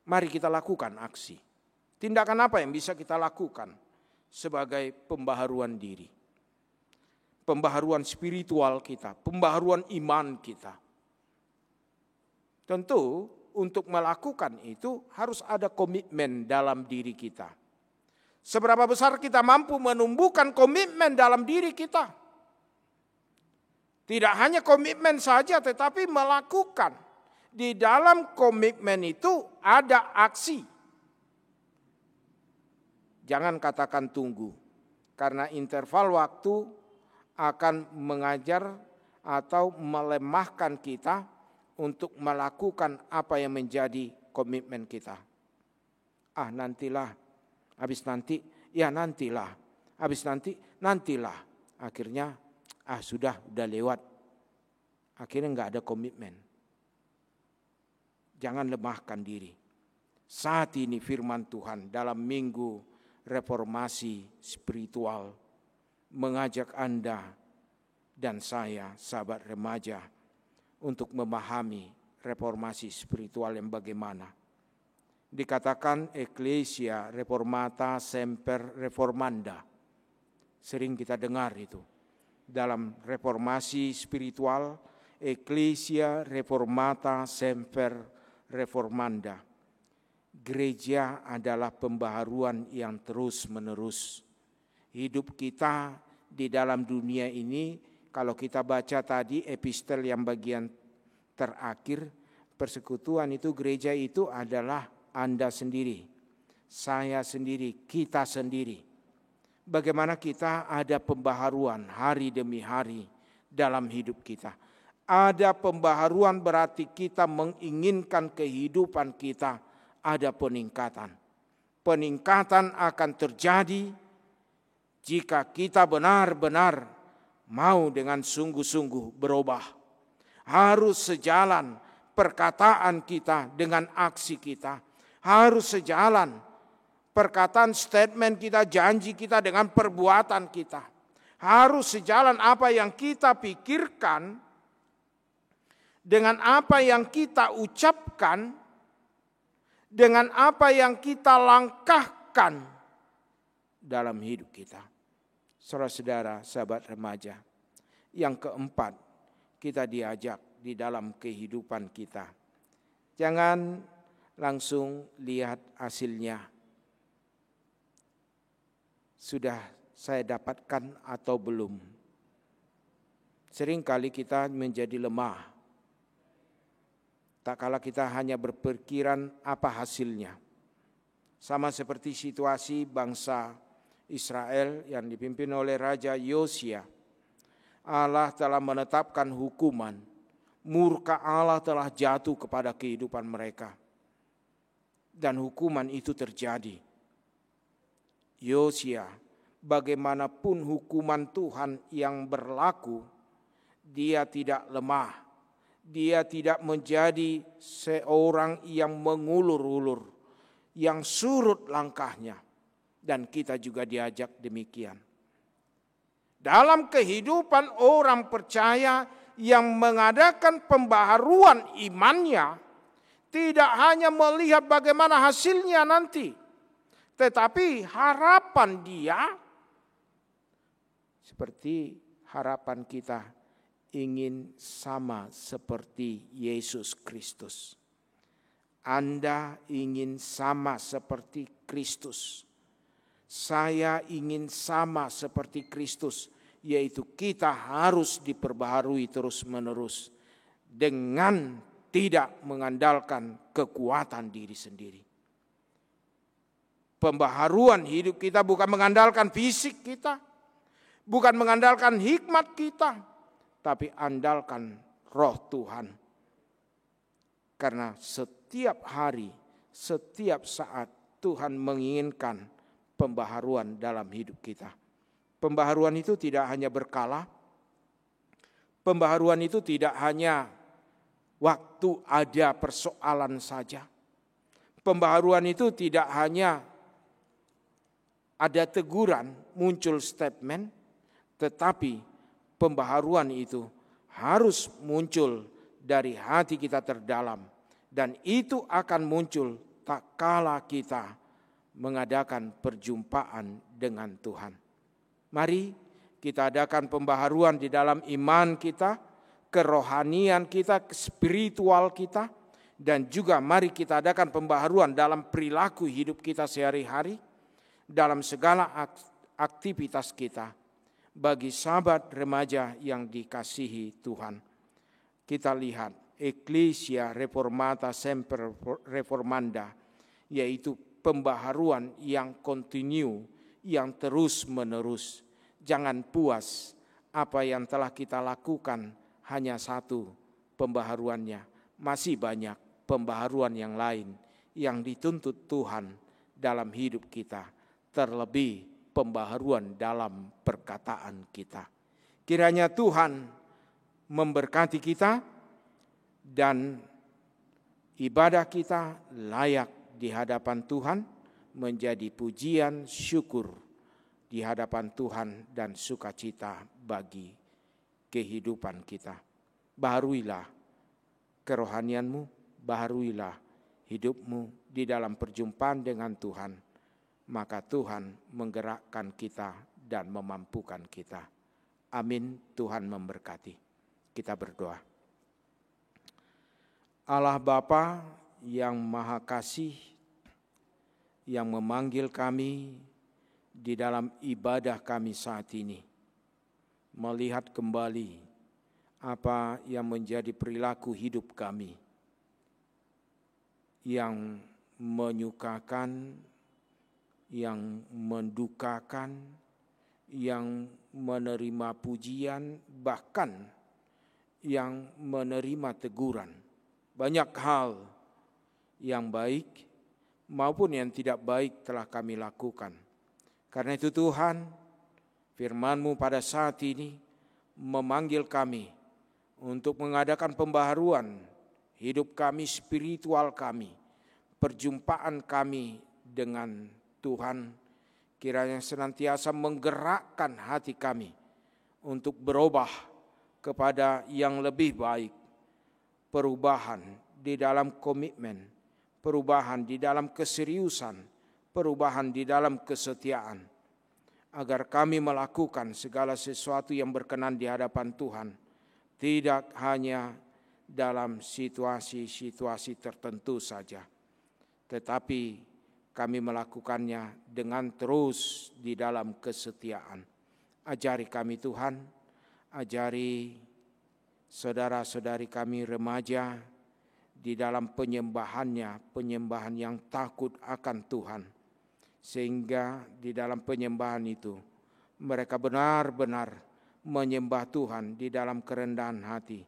Mari kita lakukan aksi. Tindakan apa yang bisa kita lakukan sebagai pembaharuan diri? Pembaharuan spiritual kita, pembaharuan iman kita. Tentu untuk melakukan itu harus ada komitmen dalam diri kita. Seberapa besar kita mampu menumbuhkan komitmen dalam diri kita. Tidak hanya komitmen saja, tetapi melakukan. Di dalam komitmen itu ada aksi. Jangan katakan tunggu, karena interval waktu akan mengajar atau melemahkan kita untuk melakukan apa yang menjadi komitmen kita. Nantilah, habis nanti, ya nantilah, habis nanti, nantilah. Akhirnya, sudah lewat. Akhirnya enggak ada komitmen. Jangan lemahkan diri. Saat ini firman Tuhan dalam minggu reformasi spiritual mengajak Anda dan saya, sahabat remaja, untuk memahami reformasi spiritual yang bagaimana. Dikatakan Ecclesia Reformata Semper Reformanda. Sering kita dengar itu. Dalam reformasi spiritual, Ecclesia Reformata Semper Reformanda. Gereja adalah pembaharuan yang terus-menerus. Hidup kita di dalam dunia ini, kalau kita baca tadi epistel yang bagian terakhir, persekutuan itu, gereja itu adalah Anda sendiri, saya sendiri, kita sendiri. Bagaimana kita ada pembaharuan hari demi hari dalam hidup kita. Ada pembaharuan berarti kita menginginkan kehidupan kita ada peningkatan. Peningkatan akan terjadi jika kita benar-benar mau dengan sungguh-sungguh berubah. Harus sejalan perkataan kita dengan aksi kita. Harus sejalan perkataan, statement kita, janji kita dengan perbuatan kita. Harus sejalan apa yang kita pikirkan dengan apa yang kita ucapkan, dengan apa yang kita langkahkan dalam hidup kita. Saudara-saudara, sahabat remaja. Yang keempat, kita diajak di dalam kehidupan kita. Jangan langsung lihat hasilnya. Sudah saya dapatkan atau belum? Seringkali kita menjadi lemah. Tak kala kita hanya berpikiran apa hasilnya. Sama seperti situasi bangsa Israel yang dipimpin oleh Raja Yosia. Allah telah menetapkan hukuman. Murka Allah telah jatuh kepada kehidupan mereka. dan hukuman itu terjadi. Yosia, bagaimanapun hukuman Tuhan yang berlaku, dia tidak lemah. Dia tidak menjadi seorang yang mengulur-ulur, yang surut langkahnya. Dan kita juga diajak demikian. Dalam kehidupan orang percaya yang mengadakan pembaharuan imannya, tidak hanya melihat bagaimana hasilnya nanti, tetapi harapan dia seperti harapan kita, ingin sama seperti Yesus Kristus. Anda ingin sama seperti Kristus. Saya ingin sama seperti Kristus, yaitu kita harus diperbaharui terus-menerus dengan tidak mengandalkan kekuatan diri sendiri. Pembaharuan hidup kita bukan mengandalkan fisik kita, bukan mengandalkan hikmat kita, tapi andalkan Roh Tuhan. Karena setiap hari, setiap saat Tuhan menginginkan pembaharuan dalam hidup kita. Pembaharuan itu tidak hanya berkala, pembaharuan itu tidak hanya waktu ada persoalan saja. Pembaharuan itu tidak hanya ada teguran, muncul statement, tetapi pembaharuan itu harus muncul dari hati kita terdalam. Dan itu akan muncul tak kala kita mengadakan perjumpaan dengan Tuhan. Mari kita adakan pembaharuan di dalam iman kita, kerohanian kita, spiritual kita. Dan juga mari kita adakan pembaharuan dalam perilaku hidup kita sehari-hari, dalam segala aktivitas kita. Bagi sahabat remaja yang dikasihi Tuhan, kita lihat Ecclesia Reformata Semper Reformanda, yaitu pembaharuan yang kontinu, yang terus-menerus. Jangan puas apa yang telah kita lakukan hanya satu pembaharuannya. Masih banyak pembaharuan yang lain yang dituntut Tuhan dalam hidup kita. Terlebih pembaharuan dalam perkataan kita. Kiranya Tuhan memberkati kita dan ibadah kita layak di hadapan Tuhan, menjadi pujian syukur di hadapan Tuhan dan sukacita bagi kehidupan kita. Baharuilah kerohanianmu, baharuilah hidupmu di dalam perjumpaan dengan Tuhan. Maka Tuhan menggerakkan kita dan memampukan kita. Amin. Tuhan memberkati. Kita berdoa. Allah Bapa yang Maha Kasih, yang memanggil kami di dalam ibadah kami saat ini, melihat kembali apa yang menjadi perilaku hidup kami, yang menyukakan, yang mendukakan, yang menerima pujian, bahkan yang menerima teguran. Banyak hal yang baik maupun yang tidak baik telah kami lakukan. Karena itu Tuhan, firman-Mu pada saat ini memanggil kami untuk mengadakan pembaharuan hidup kami, spiritual kami, perjumpaan kami dengan Tuhan. Kiranya senantiasa menggerakkan hati kami untuk berubah kepada yang lebih baik. Perubahan di dalam komitmen, perubahan di dalam keseriusan, perubahan di dalam kesetiaan. Agar kami melakukan segala sesuatu yang berkenan di hadapan Tuhan. Tidak hanya dalam situasi-situasi tertentu saja, tetapi kami melakukannya dengan terus di dalam kesetiaan. Ajari kami Tuhan, ajari saudara-saudari kami remaja di dalam penyembahannya, penyembahan yang takut akan Tuhan. Sehingga di dalam penyembahan itu mereka benar-benar menyembah Tuhan di dalam kerendahan hati,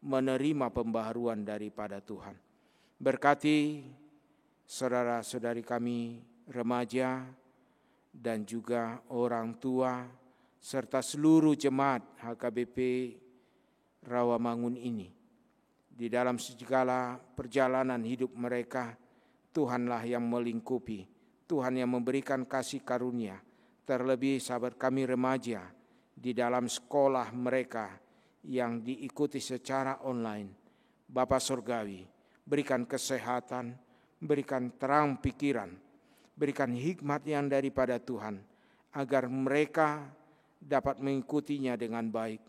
menerima pembaharuan daripada Tuhan. Berkati saudara-saudari kami remaja dan juga orang tua serta seluruh jemaat HKBP Rawamangun ini. Di dalam segala perjalanan hidup mereka, Tuhanlah yang melingkupi, Tuhan yang memberikan kasih karunia. Terlebih sahabat kami remaja di dalam sekolah mereka yang diikuti secara online. Bapa Surgawi, berikan kesehatan, berikan terang pikiran, berikan hikmat yang daripada Tuhan, agar mereka dapat mengikutinya dengan baik.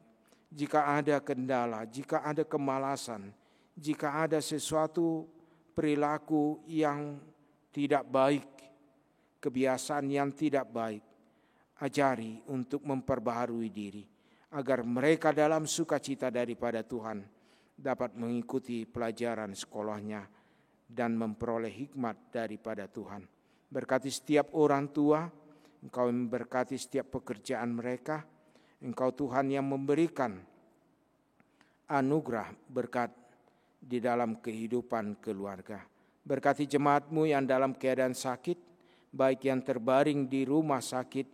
Jika ada kendala, jika ada kemalasan, jika ada sesuatu perilaku yang tidak baik, kebiasaan yang tidak baik, ajari untuk memperbaharui diri, agar mereka dalam sukacita daripada Tuhan dapat mengikuti pelajaran sekolahnya dan memperoleh hikmat daripada Tuhan. Berkati setiap orang tua, Engkau memberkati setiap pekerjaan mereka. Engkau Tuhan yang memberikan anugerah berkat di dalam kehidupan keluarga. Berkati jemaat-Mu yang dalam keadaan sakit, baik yang terbaring di rumah sakit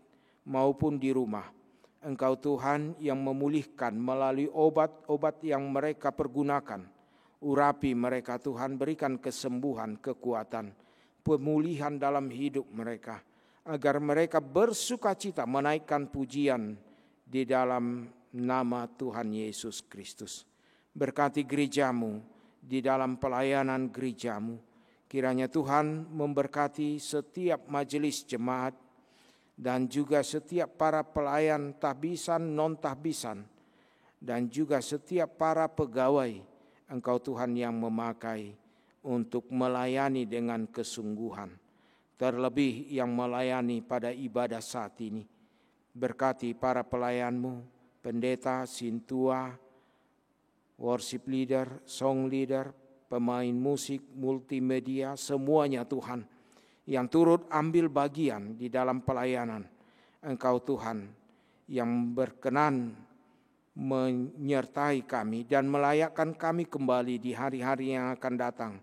maupun di rumah. Engkau Tuhan yang memulihkan melalui obat-obat yang mereka pergunakan. Urapi mereka Tuhan, berikan kesembuhan, kekuatan, pemulihan dalam hidup mereka, agar mereka bersukacita menaikkan pujian di dalam nama Tuhan Yesus Kristus. Berkati gereja-Mu, di dalam pelayanan gereja-Mu, kiranya Tuhan memberkati setiap majelis jemaat dan juga setiap para pelayan tahbisan, non-tahbisan, dan juga setiap para pegawai. Engkau Tuhan yang memakai untuk melayani dengan kesungguhan. Terlebih yang melayani pada ibadah saat ini. Berkati para pelayan-Mu, pendeta, sintua, worship leader, song leader, pemain musik, multimedia, semuanya Tuhan yang turut ambil bagian di dalam pelayanan. Engkau Tuhan yang berkenan menyertai kami dan melayakkan kami kembali di hari-hari yang akan datang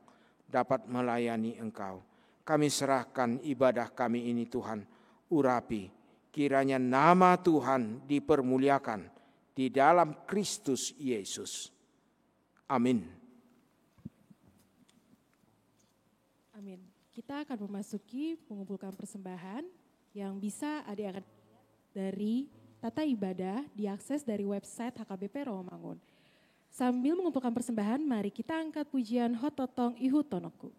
dapat melayani Engkau. Kami serahkan ibadah kami ini Tuhan, urapi kiranya nama Tuhan dipermuliakan di dalam Kristus Yesus. Amin. Amin. Kita akan memasuki mengumpulkan persembahan yang bisa adik-adik dari tata ibadah diakses dari website HKBP Rawamangun. Sambil mengumpulkan persembahan, mari kita angkat pujian Hototong Ihu Tonoku.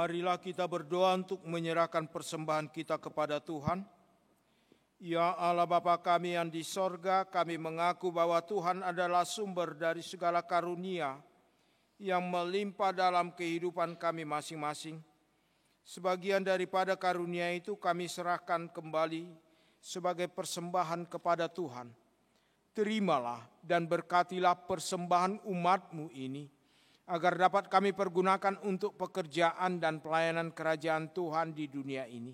Marilah kita berdoa untuk menyerahkan persembahan kita kepada Tuhan. Ya Allah Bapa kami yang di sorga, kami mengaku bahwa Tuhan adalah sumber dari segala karunia yang melimpah dalam kehidupan kami masing-masing. Sebagian daripada karunia itu kami serahkan kembali sebagai persembahan kepada Tuhan. Terimalah dan berkatilah persembahan umat-Mu ini. agar dapat kami pergunakan untuk pekerjaan dan pelayanan kerajaan Tuhan di dunia ini.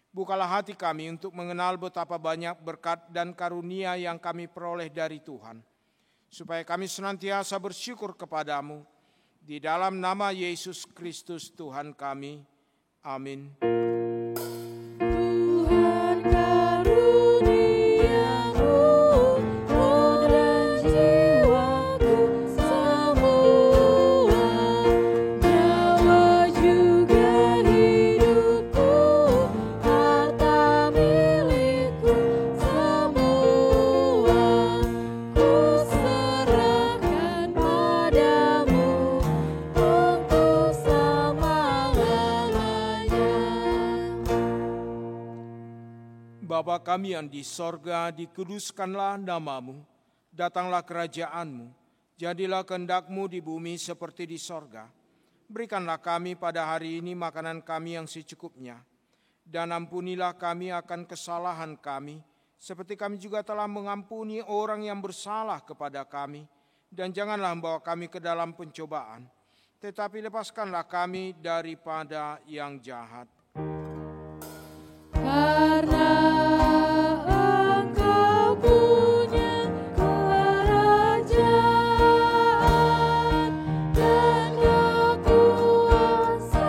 Bukalah hati kami untuk mengenal betapa banyak berkat dan karunia yang kami peroleh dari Tuhan, supaya kami senantiasa bersyukur kepadamu. Di dalam nama Yesus Kristus Tuhan kami. Amin. Tuhan karuniaku, roh dan jiwaku semua, nyawa juga hidupku, harta milikku semua, ku serahkan padamu untuk selama-lamanya. Bapa kami yang di sorga, dikuduskanlah namamu, datanglah kerajaanmu, jadilah kehendak-Mu di bumi seperti di sorga. Berikanlah kami pada hari ini makanan kami yang secukupnya, dan ampunilah kami akan kesalahan kami, seperti kami juga telah mengampuni orang yang bersalah kepada kami. Dan janganlah membawa kami ke dalam pencobaan, tetapi lepaskanlah kami daripada yang jahat. Karena Engkau punya kerajaan dan kekuasaan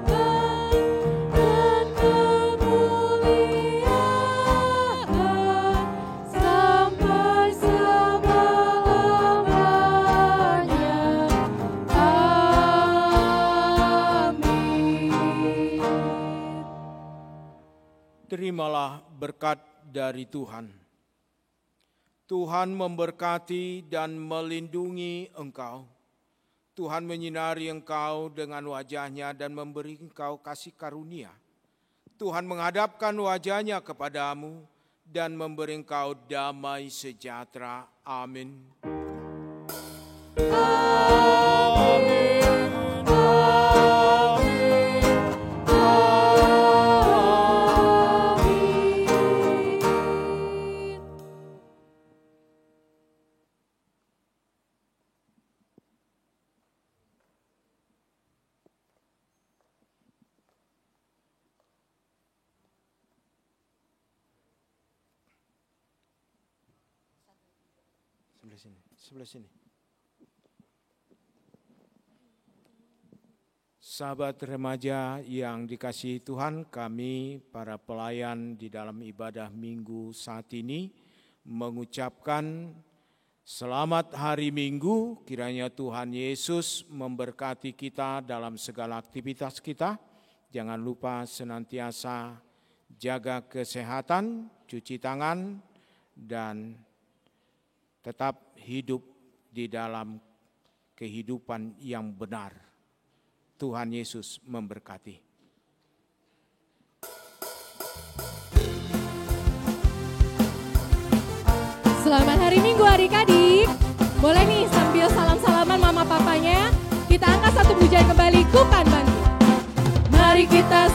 dan kemuliaan sampai selama-lamanya. Amin. Terimalah berkat dari Tuhan. Tuhan memberkati dan melindungi engkau. Tuhan menyinari engkau dengan wajah-Nya dan memberi engkau kasih karunia. Tuhan menghadapkan wajah-Nya kepadamu dan memberi engkau damai sejahtera. Amin. Sebelah sini. Sahabat remaja yang dikasihi Tuhan, kami para pelayan di dalam ibadah Minggu saat ini mengucapkan selamat hari Minggu. Kiranya Tuhan Yesus memberkati kita dalam segala aktivitas kita. Jangan lupa senantiasa jaga kesehatan, cuci tangan, dan tetap hidup di dalam kehidupan yang benar. Tuhan Yesus memberkati. Selamat hari Minggu adik-adik. Boleh nih sambil salam-salaman mama papanya, kita angkat satu pujian kembali, Ku Kan Bangkit. Mari kita